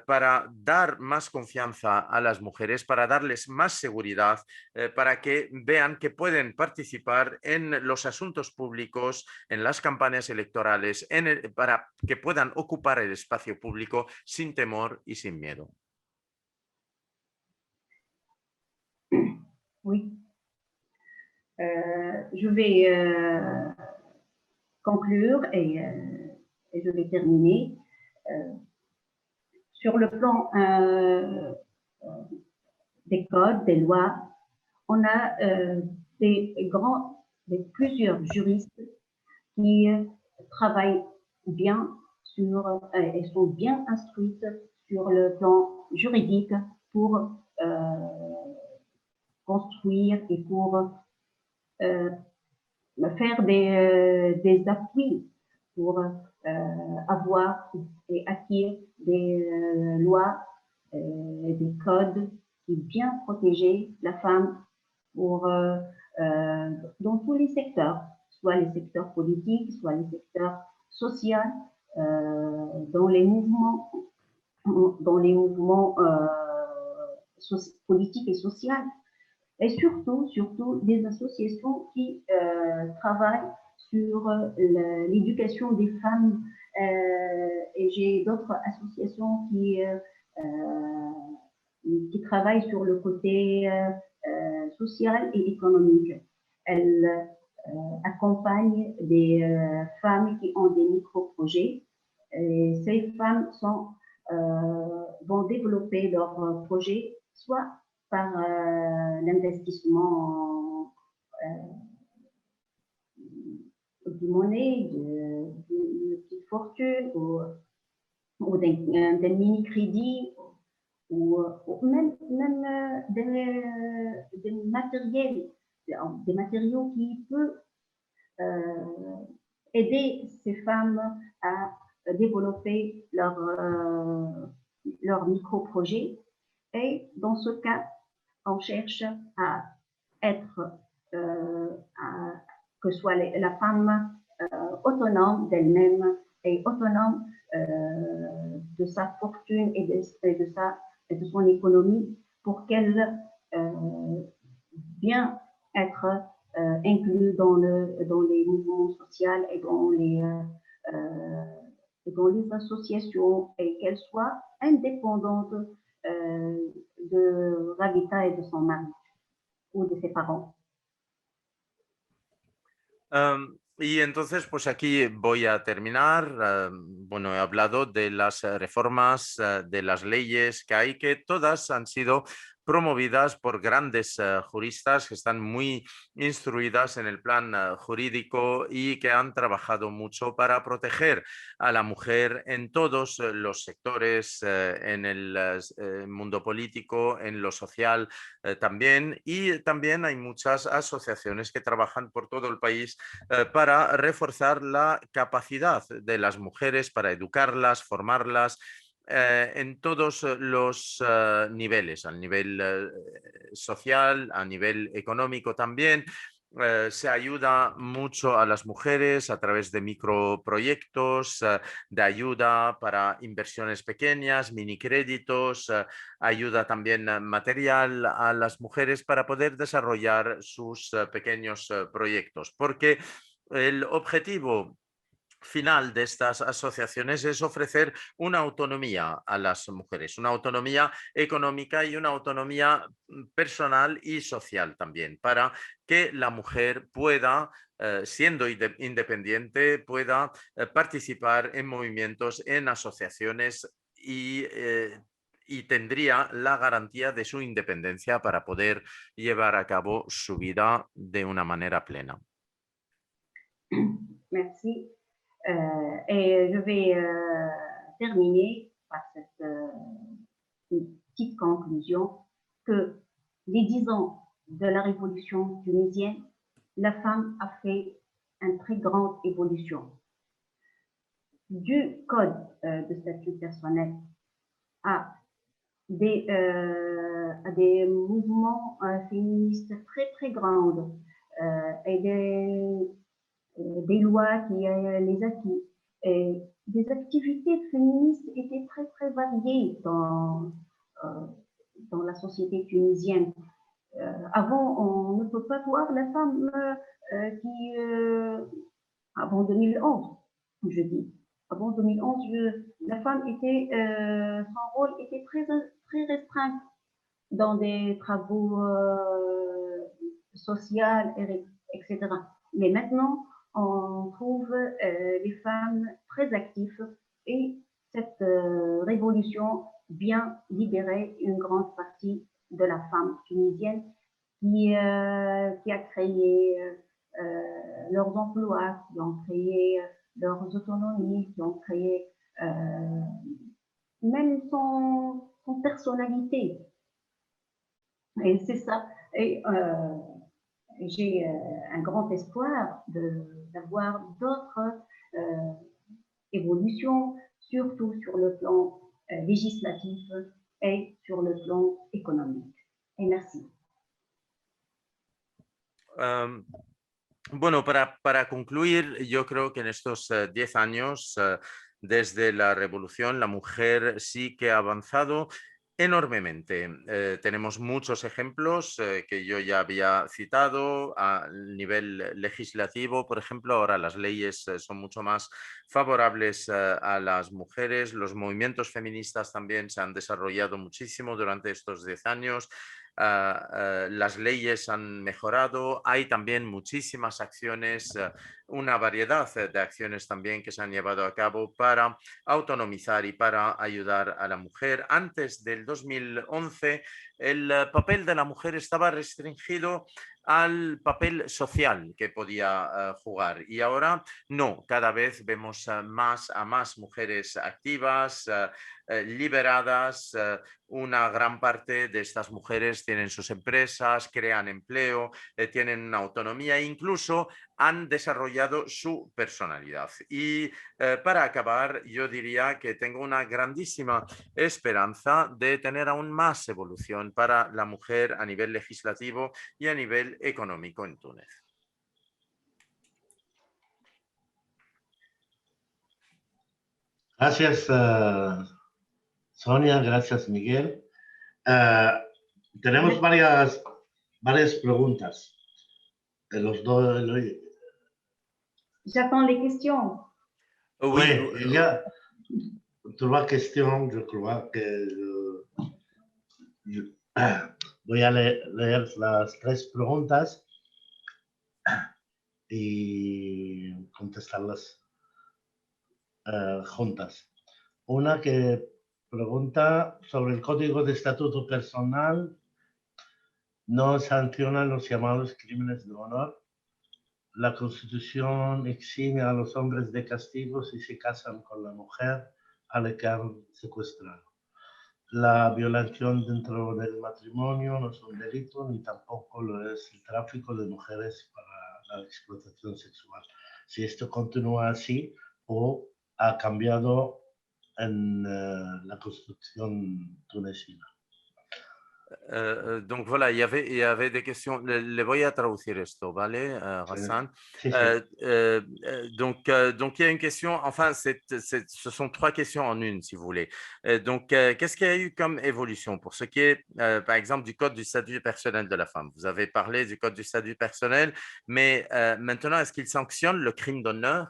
C: para dar más confianza a las mujeres, para darles más seguridad, para que vean que pueden participar en los asuntos públicos, en las campañas electorales, para que puedan ocupar el espacio público sin temor y sin miedo.
B: Oui. Je vais conclure et je vais terminer. Sur le plan des codes, des lois, on a plusieurs juristes qui travaillent bien et sont bien instruites sur le plan juridique pour construire et pour faire des appuis pour avoir et acquérir des lois, des codes qui bien protéger la femme pour, dans tous les secteurs, soit les secteurs politiques, soit les secteurs sociaux, dans les mouvements politiques et sociaux. Et surtout des associations qui travaillent sur l'éducation des femmes. Et j'ai d'autres associations qui travaillent sur le côté social et économique. Elles accompagnent des femmes qui ont des micro-projets. Et ces femmes vont développer leurs projets soit par l'investissement de monnaie, de petites fortunes ou d'un mini-crédit ou même des matériaux qui peuvent aider ces femmes à développer leur micro-projet. Et dans ce cas, on cherche à être, que soit la femme autonome d'elle-même et autonome de sa fortune et de son économie pour qu'elle bien être inclus dans les mouvements sociaux et dans les associations et qu'elle soit indépendante de Ravita et de son mari o de ses parents.
C: Y entonces, pues aquí voy a terminar. Bueno, he hablado de las reformas, de las leyes que hay, que todas han sido promovidas por grandes juristas que están muy instruidas en el plan jurídico y que han trabajado mucho para proteger a la mujer en todos los sectores, en el mundo político, en lo social también. Y también hay muchas asociaciones que trabajan por todo el país para reforzar la capacidad de las mujeres, para educarlas, formarlas, en todos los niveles, a nivel social, a nivel económico también. Se ayuda mucho a las mujeres a través de microproyectos, de ayuda para inversiones pequeñas, minicréditos, ayuda también material a las mujeres para poder desarrollar sus pequeños proyectos, porque el objetivo final de estas asociaciones es ofrecer una autonomía a las mujeres, una autonomía económica y una autonomía personal y social también, para que la mujer pueda, siendo independiente, pueda participar en movimientos, en asociaciones y tendría la garantía de su independencia para poder llevar a cabo su vida de una manera plena.
B: Merci. Et je vais terminer par cette petite conclusion que les 10 ans de la révolution tunisienne, la femme a fait une très grande évolution. Du code de statut personnel à des mouvements féministes très très grands et des lois qui les acquis. Et des activités féministes étaient très, très variées dans la société tunisienne. Avant, on ne peut pas voir la femme avant 2011, je dis. Avant 2011, la femme était, son rôle était très, très restreint dans des travaux sociaux, etc. Mais maintenant, on trouve les femmes très actives et cette révolution vient libérer une grande partie de la femme tunisienne qui a créé leurs emplois, qui ont créé leurs autonomies, qui ont créé même son personnalité. Et c'est ça. Et j'ai un grand espoir d'avoir d'autres évolutions, surtout sur le plan législatif et sur le plan économique. Et merci.
C: Bueno, para concluir, yo creo que en estos 10 años, desde la revolución, la mujer sí que ha avanzado enormemente. Tenemos muchos ejemplos que yo ya había citado a nivel legislativo. Por ejemplo, ahora las leyes son mucho más favorables a las mujeres. Los movimientos feministas también se han desarrollado muchísimo durante estos 10 años. Las leyes han mejorado, hay también muchísimas acciones, una variedad de acciones también que se han llevado a cabo para autonomizar y para ayudar a la mujer. Antes del 2011, el papel de la mujer estaba restringido al papel social que podía jugar y ahora no, cada vez vemos a más mujeres activas, liberadas. Una gran parte de estas mujeres tienen sus empresas, crean empleo, tienen una autonomía e incluso han desarrollado su personalidad. Y para acabar, yo diría que tengo una grandísima esperanza de tener aún más evolución para la mujer a nivel legislativo y a nivel económico en Túnez.
A: Gracias, Sonia, gracias, Miguel. Tenemos varias preguntas de los dos.
B: J'attends les questions.
A: Oui, il y a 3 questions, je crois que voy a leer las 3 preguntas y contestarlas juntas. Una que pregunta sobre el Código de Estatuto Personal, no sanciona los llamados crímenes de honor. La Constitución exime a los hombres de castigo si se casan con la mujer a la que han secuestrado. La violación dentro del matrimonio no es un delito, ni tampoco lo es el tráfico de mujeres para la explotación sexual. Si esto continúa así o ha cambiado en la Constitución tunecina.
C: Donc voilà, il y avait des questions. Le voy a traducir esto, ¿vale, Hassan?
A: Sí, sí.
C: Donc il y a une question, enfin, ce sont 3 questions en une, si vous voulez. Donc, qu'est-ce qu'il y a eu comme évolution pour ce qui est, par exemple, du Code du statut personnel de la femme? Vous avez parlé du Code du statut personnel, mais maintenant, est-ce qu'il sanctionne le crime d'honneur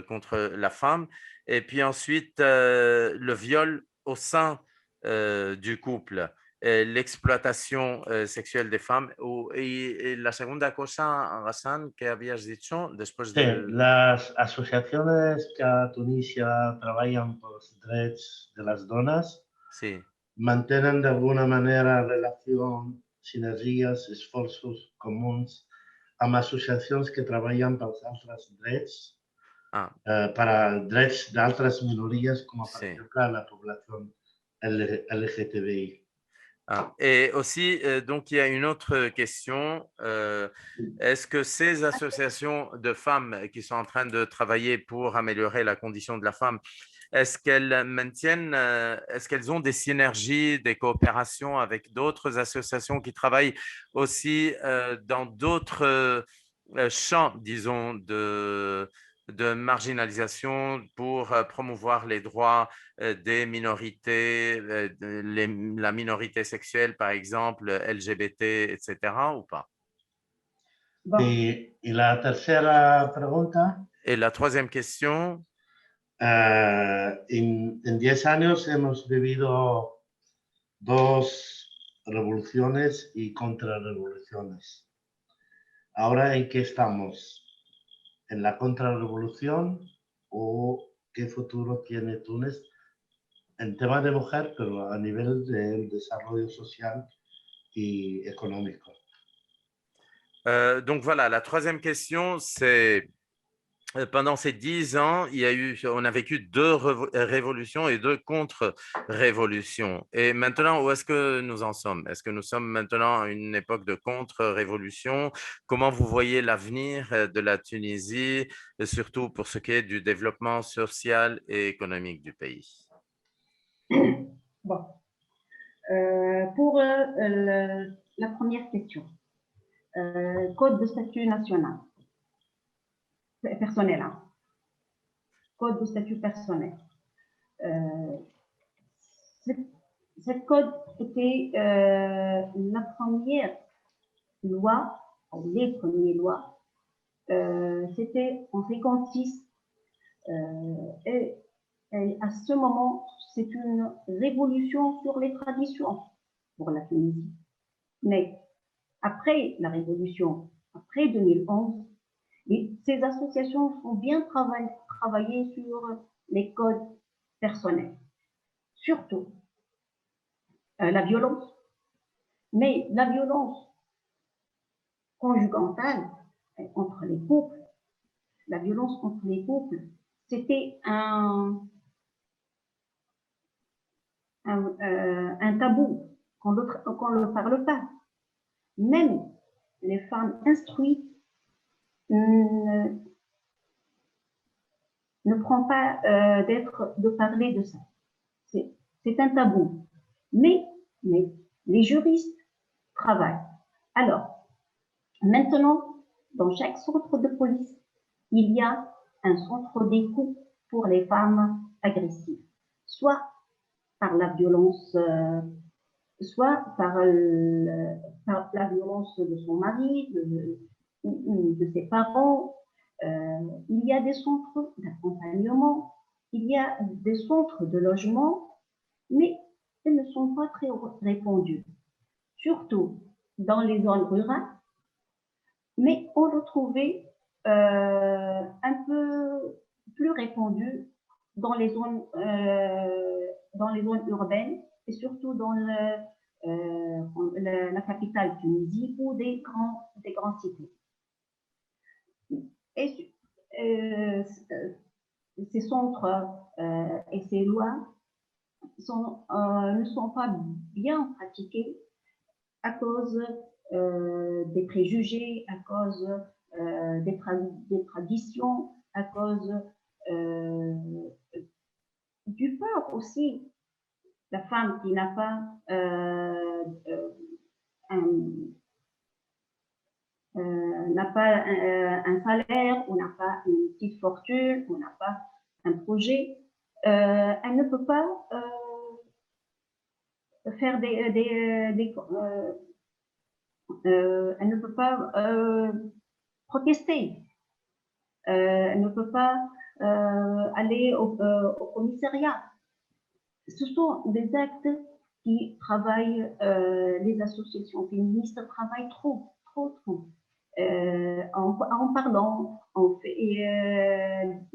C: contre la femme? Et puis ensuite, le viol au sein du couple. L'explotación sexual de femmes. Y la segunda cosa, Hassan, que habías dicho después de...
A: Las asociaciones que a Tunisia trabajan por los derechos de las donas mantienen de alguna manera relación, sinergias, esfuerzos comunes amb asociacions que treballen pels altres drets, para drets d'altres minories, com per exemple la població LGTBI.
C: Et aussi, donc, il y a une autre question. Est-ce que ces associations de femmes qui sont en train de travailler pour améliorer la condition de la femme, est-ce qu'elles maintiennent, est-ce qu'elles ont des synergies, des coopérations avec d'autres associations qui travaillent aussi dans d'autres champ, disons, de marginalisation pour promouvoir les droits des minorités, la minorité sexuelle, par exemple, LGBT, etc., ou pas?
B: Bon,
A: Y la tercera pregunta,
C: Et la troisième question,
A: en 10 años hemos vivido dos revoluciones y contrarrevoluciones. ¿Ahora en qué estamos? ¿En la contrarrevolución o qué futuro tiene Túnez en tema de mujer, pero a nivel del desarrollo social y económico?
C: donc voilà, la troisième question, c'est pendant ces 10 ans, on a vécu deux révolutions et deux contre-révolutions. Et maintenant, où est-ce que nous en sommes? Est-ce que nous sommes maintenant à une époque de contre-révolution? Comment vous voyez l'avenir de la Tunisie, surtout pour ce qui est du développement social et économique du pays?
B: bon. Pour la première question, code de statut national, personnel, hein. Code de statut personnel. Cette code était la première loi, les premières lois, c'était en 56, et à ce moment, c'est une révolution sur les traditions pour la Tunisie. Mais après la révolution, après 2011, ces associations ont bien travaillé sur les codes personnels, surtout la violence. Mais la violence conjugale entre les couples, la violence entre les couples, c'était un tabou qu'on ne parle pas. Même les femmes instruites ne prend pas de parler de ça. C'est un tabou. Mais les juristes travaillent. Alors, maintenant, dans chaque centre de police, il y a un centre d'écoute pour les femmes agressives, soit par la violence, soit par la violence de son mari, de ses parents. Il y a des centres d'accompagnement, il y a des centres de logement, mais ils ne sont pas très répandus, surtout dans les zones rurales, mais on le trouvait un peu plus répandu dans les zones urbaines et surtout dans la capitale Tunisie ou des grandes cités. Et ces centres et ces lois ne sont pas bien pratiquées à cause des préjugés, à cause des traditions, à cause du peur aussi. La femme qui n'a pas un salaire, ou n'a pas une petite fortune, ou n'a pas un projet, elle ne peut pas faire elle ne peut pas protester, elle ne peut pas aller au commissariat. Ce sont des actes qui travaillent, les associations féministes travaillent trop. En parlant, on fait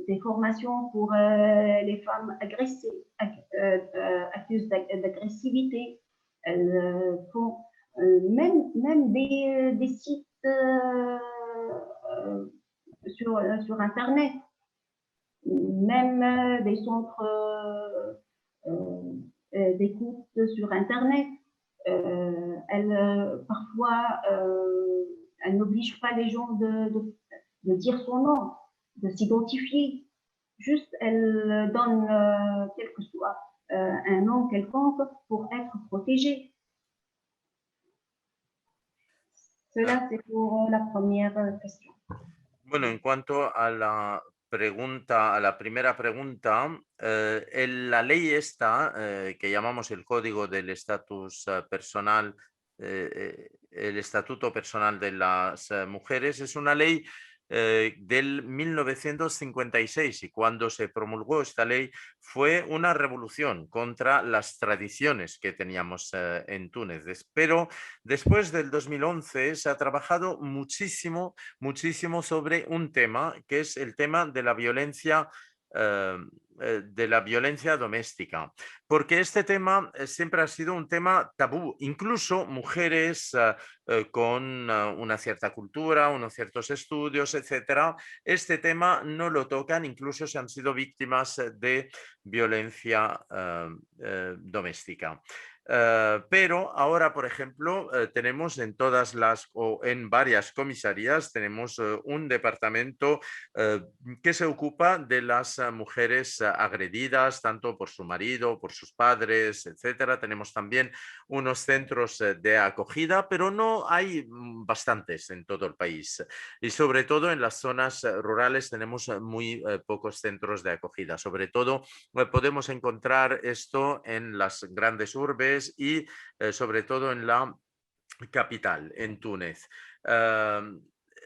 B: des formations pour les femmes agressées, accusées d'agressivité. Elles font même des sites sur Internet, même des centres d'écoute sur Internet. Parfois, elle n'oblige pas les gens de dire son nom, de s'identifier. Juste, elle donne quel que soit un nom quelconque pour être protégée. Cela, c'est pour la première question.
C: Bueno, en cuanto a la pregunta, a la primera pregunta, la ley esta, que llamamos el Código del Estatus Personal, el Estatuto Personal de las Mujeres, es una ley del 1956 y cuando se promulgó esta ley fue una revolución contra las tradiciones que teníamos en Túnez. Pero después del 2011 se ha trabajado muchísimo sobre un tema que es el tema de la violencia doméstica, porque este tema siempre ha sido un tema tabú. Incluso mujeres con una cierta cultura, unos ciertos estudios, etcétera, este tema no lo tocan, incluso se han sido víctimas de violencia doméstica. Pero ahora, por ejemplo, tenemos en todas las o en varias comisarías, tenemos un departamento que se ocupa de las mujeres agredidas, tanto por su marido, por sus padres, etcétera. Tenemos también unos centros de acogida, pero no hay bastantes en todo el país. Y sobre todo en las zonas rurales tenemos muy pocos centros de acogida. Sobre todo podemos encontrar esto en las grandes urbes y sobre todo en la capital, en Túnez.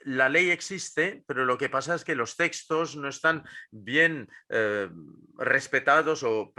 C: La ley existe, pero lo que pasa es que los textos no están bien respetados o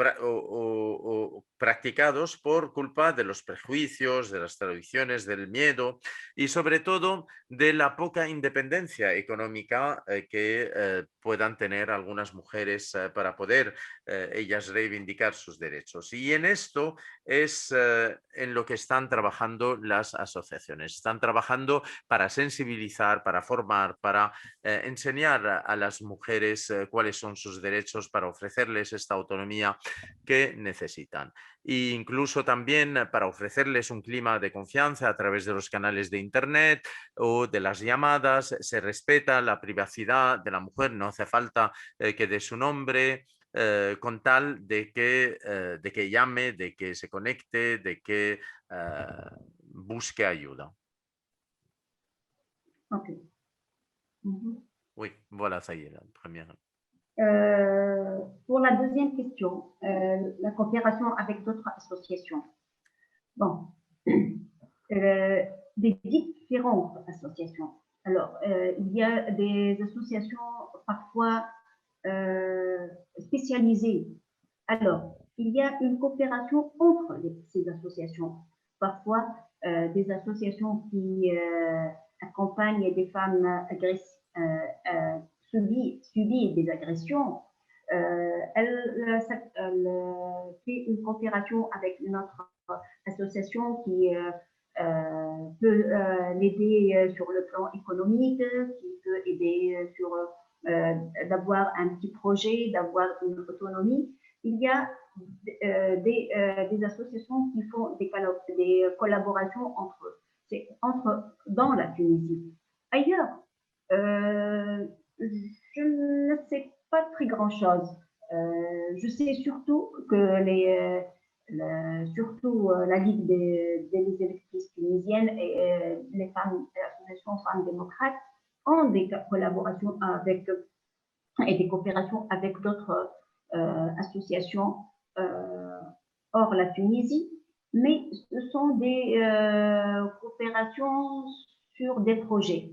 C: practicados por culpa de los prejuicios, de las tradiciones, del miedo y sobre todo de la poca independencia económica que puedan tener algunas mujeres para poder ellas reivindicar sus derechos. Y en esto es en lo que están trabajando las asociaciones. Están trabajando para sensibilizar, para formar, para enseñar a las mujeres cuáles son sus derechos, para ofrecerles esta autonomía que necesitan. E incluso también para ofrecerles un clima de confianza a través de los canales de Internet o de las llamadas. Se respeta la privacidad de la mujer, no hace falta que dé su nombre, con tal de que llame, de que se conecte, de que busque ayuda.
B: Ok.
C: Oui, voilà, ça y est, la première.
B: Pour la deuxième question, la coopération avec d'autres associations. Bon, des différentes associations. Alors, il y a des associations parfois spécialisées. Alors, il y a une coopération entre ces associations. Parfois, des associations qui accompagnent des femmes subissent des agressions. Elle fait une coopération avec une autre association qui peut l'aider sur le plan économique, qui peut aider sur d'avoir un petit projet, d'avoir une autonomie. Il y a des associations qui font des collaborations dans la Tunisie. Ailleurs, je ne sais pas très grand-chose. Je sais surtout que surtout la Ligue des électrices tunisiennes et les femmes, l'association Femmes démocrates ont des collaborations avec et des coopérations avec d'autres associations hors la Tunisie, mais ce sont des coopérations sur des projets.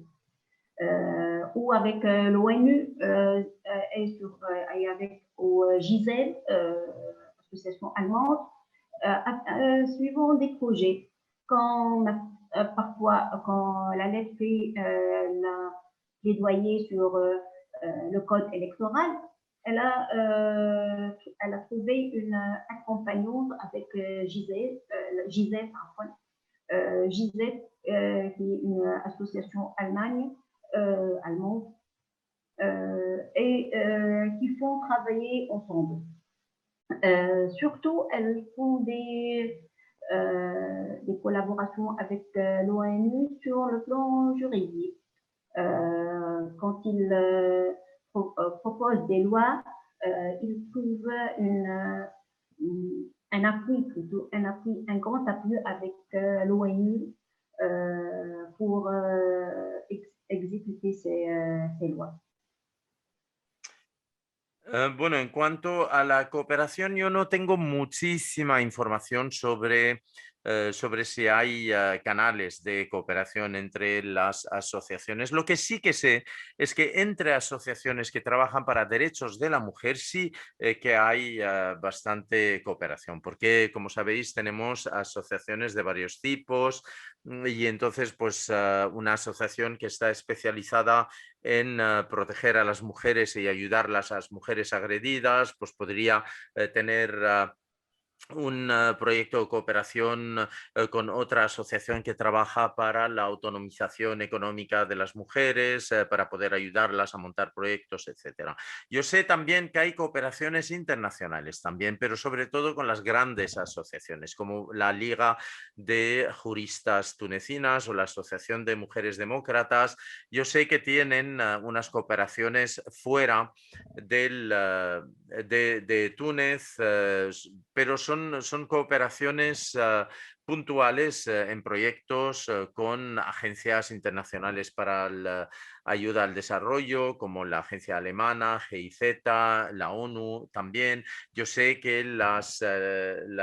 B: Ou avec l'ONU et avec GISEL, association allemande, suivant des projets. Parfois, quand la lettre fait la plaidoyer sur le code électoral, elle a trouvé une accompagnante avec GISEL, GISEL, qui est une association allemande, et qui font travailler ensemble. Surtout, elles font des collaborations avec l'ONU sur le plan juridique. Quand ils proposent des lois, ils trouvent un appui, un grand appui avec l'ONU pour exécuter ces lois.
C: Bueno, en cuanto a la cooperación, yo no tengo muchísima información sobre si hay canales de cooperación entre las asociaciones. Lo que sí que sé es que entre asociaciones que trabajan para derechos de la mujer sí que hay bastante cooperación, porque como sabéis tenemos asociaciones de varios tipos y entonces pues una asociación que está especializada en proteger a las mujeres y ayudarlas a las mujeres agredidas, pues podría tener un proyecto de cooperación con otra asociación que trabaja para la autonomización económica de las mujeres, para poder ayudarlas a montar proyectos, etcétera. Yo sé también que hay cooperaciones internacionales también, pero sobre todo con las grandes asociaciones, como la Liga de Juristas Tunecinas o la Asociación de Mujeres Demócratas. Yo sé que tienen unas cooperaciones fuera de Túnez, pero son cooperaciones puntuales en proyectos con agencias internacionales para la ayuda al desarrollo, como la agencia alemana, GIZ, la ONU también. Yo sé que la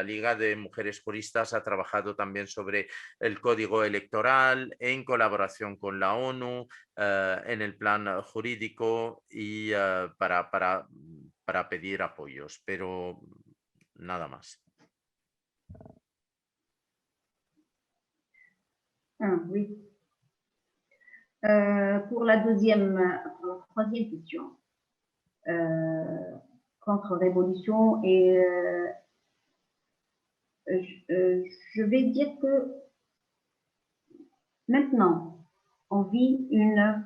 C: Liga de Mujeres Juristas ha trabajado también sobre el código electoral en colaboración con la ONU en el plan jurídico y para pedir apoyos, pero nada más.
B: Ah, oui. Pour la troisième question, contre-révolution, et je vais dire que maintenant, on vit une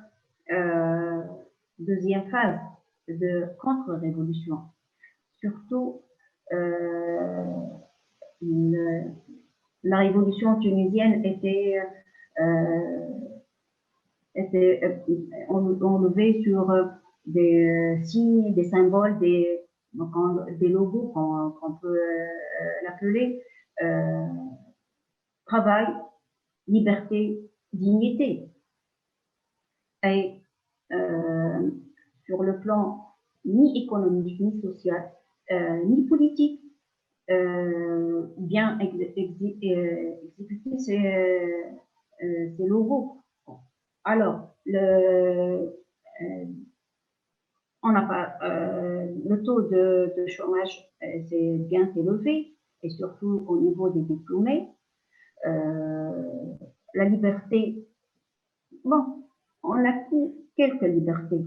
B: deuxième phase de contre-révolution. Surtout, la révolution tunisienne on levait sur des signes, des symboles, des logos qu'on peut l'appeler travail, liberté, dignité. Et sur le plan ni économique, ni social, ni politique, bien exécuter ces logos. Alors, on n'a pas le taux de chômage c'est bien élevé, et surtout au niveau des diplômés. La liberté, bon, on a quelques libertés,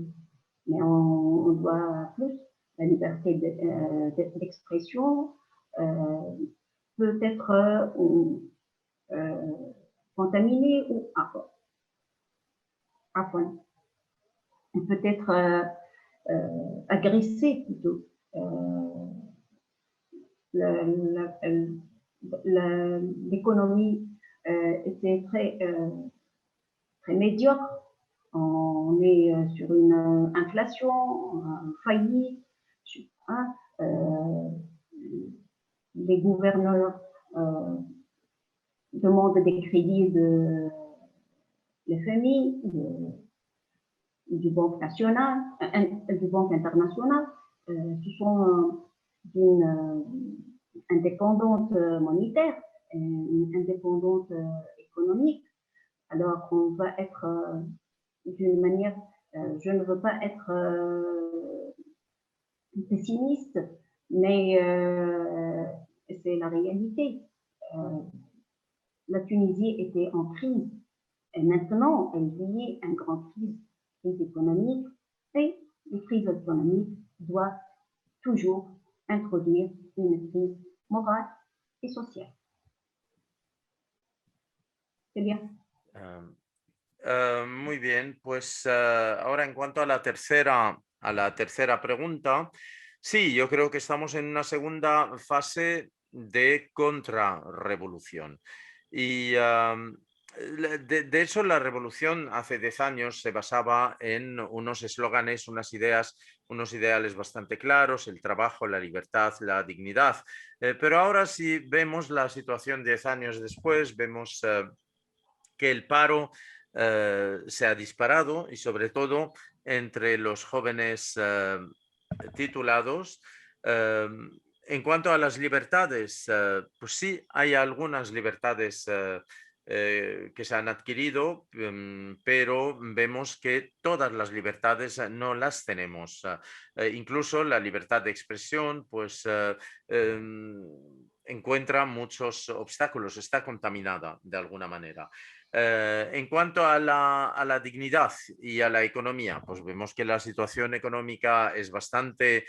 B: mais on doit plus. La liberté d'expression peut être contaminée ou peut être agressée plutôt. L'économie était très médiocre. On est sur une inflation, faillite. Les gouverneurs demandent des crédits de l'FMI, du Banque nationale, du Banque internationale. Ce sont d'une indépendante monétaire, une indépendante économique. Alors on va être d'une manière, je ne veux pas être pessimiste, mais c'est la réalité. La Tunisie était en crise et maintenant elle vit une grande crise économique, et les crises économiques doivent toujours introduire une crise morale et sociale. C'est bien.
C: Muy bien, pues ahora en cuanto a la tercera pregunta, sí, yo creo que estamos en una segunda fase de contrarrevolución. Y de hecho, la revolución hace 10 años se basaba en unos eslóganes, unas ideas, unos ideales bastante claros: el trabajo, la libertad, la dignidad. Pero ahora si vemos la situación 10 años después, vemos que el paro se ha disparado y sobre todo entre los jóvenes titulados. En cuanto a las libertades, pues sí, hay algunas libertades que se han adquirido, pero vemos que todas las libertades no las tenemos. Incluso la libertad de expresión, pues encuentra muchos obstáculos, está contaminada de alguna manera. En cuanto a la dignidad y a la economía, pues vemos que la situación económica es bastante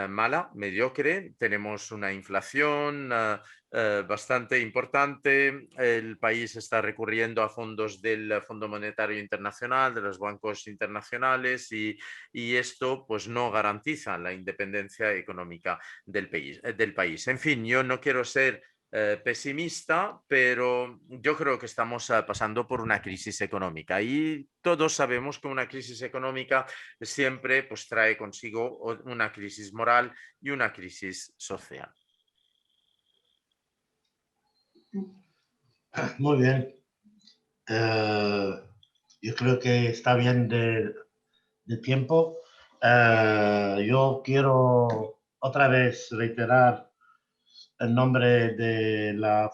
C: mala, mediocre. Tenemos una inflación bastante importante. El país está recurriendo a fondos del Fondo Monetario Internacional, de los bancos internacionales y esto pues no garantiza la independencia económica del país. En fin, yo no quiero ser pesimista, pero yo creo que estamos pasando por una crisis económica y todos sabemos que una crisis económica siempre pues, trae consigo una crisis moral y una crisis social.
A: Muy bien. Yo creo que está bien de tiempo. Yo quiero otra vez reiterar el nombre de la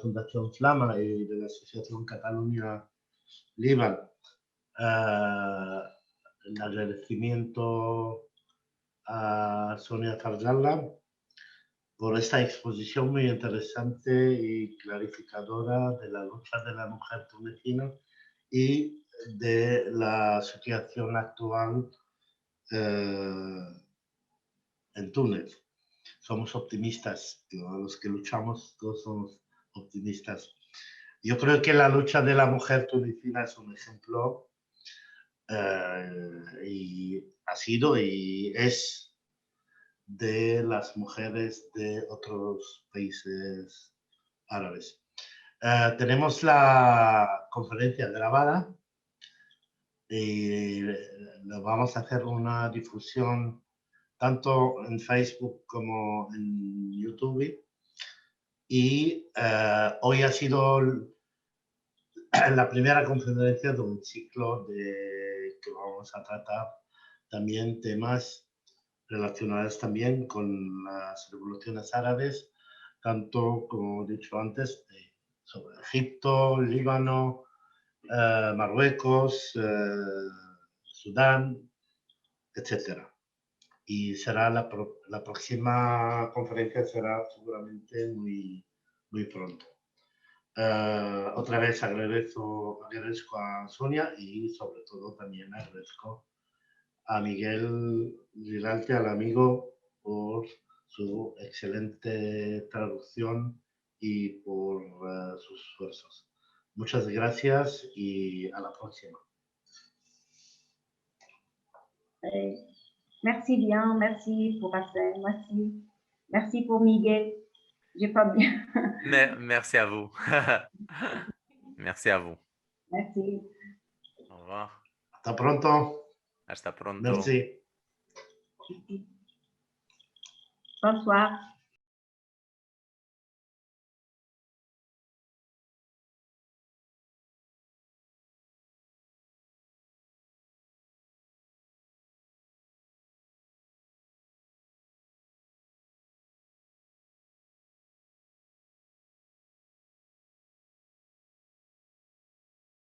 A: Fundación Flama y de la Asociación Cataluña Líban. El agradecimiento a Sonia Farzalla por esta exposición muy interesante y clarificadora de la lucha de la mujer tunecina y de la situación actual en Túnez. Somos optimistas, los que luchamos todos somos optimistas. Yo creo que la lucha de la mujer tunecina es un ejemplo y ha sido y es de las mujeres de otros países árabes. Tenemos la conferencia grabada y vamos a hacer una difusión tanto en Facebook como en YouTube. Y hoy ha sido la primera conferencia de un ciclo que vamos a tratar también temas relacionados también con las revoluciones árabes, tanto como he dicho antes, sobre Egipto, Líbano, Marruecos, Sudán, etcétera. Y será la próxima conferencia será seguramente muy pronto. Otra vez agradezco a Sonia y sobre todo también agradezco a Miguel Girarte, al amigo, por su excelente traducción y por sus esfuerzos. Muchas gracias y a la próxima.
B: Merci bien, merci pour Hassan, merci pour Miguel. J'ai pas bien.
C: Merci à vous. Merci à vous.
B: Merci.
C: Au revoir.
A: Hasta pronto.
C: Hasta pronto.
A: Merci.
B: Bonsoir.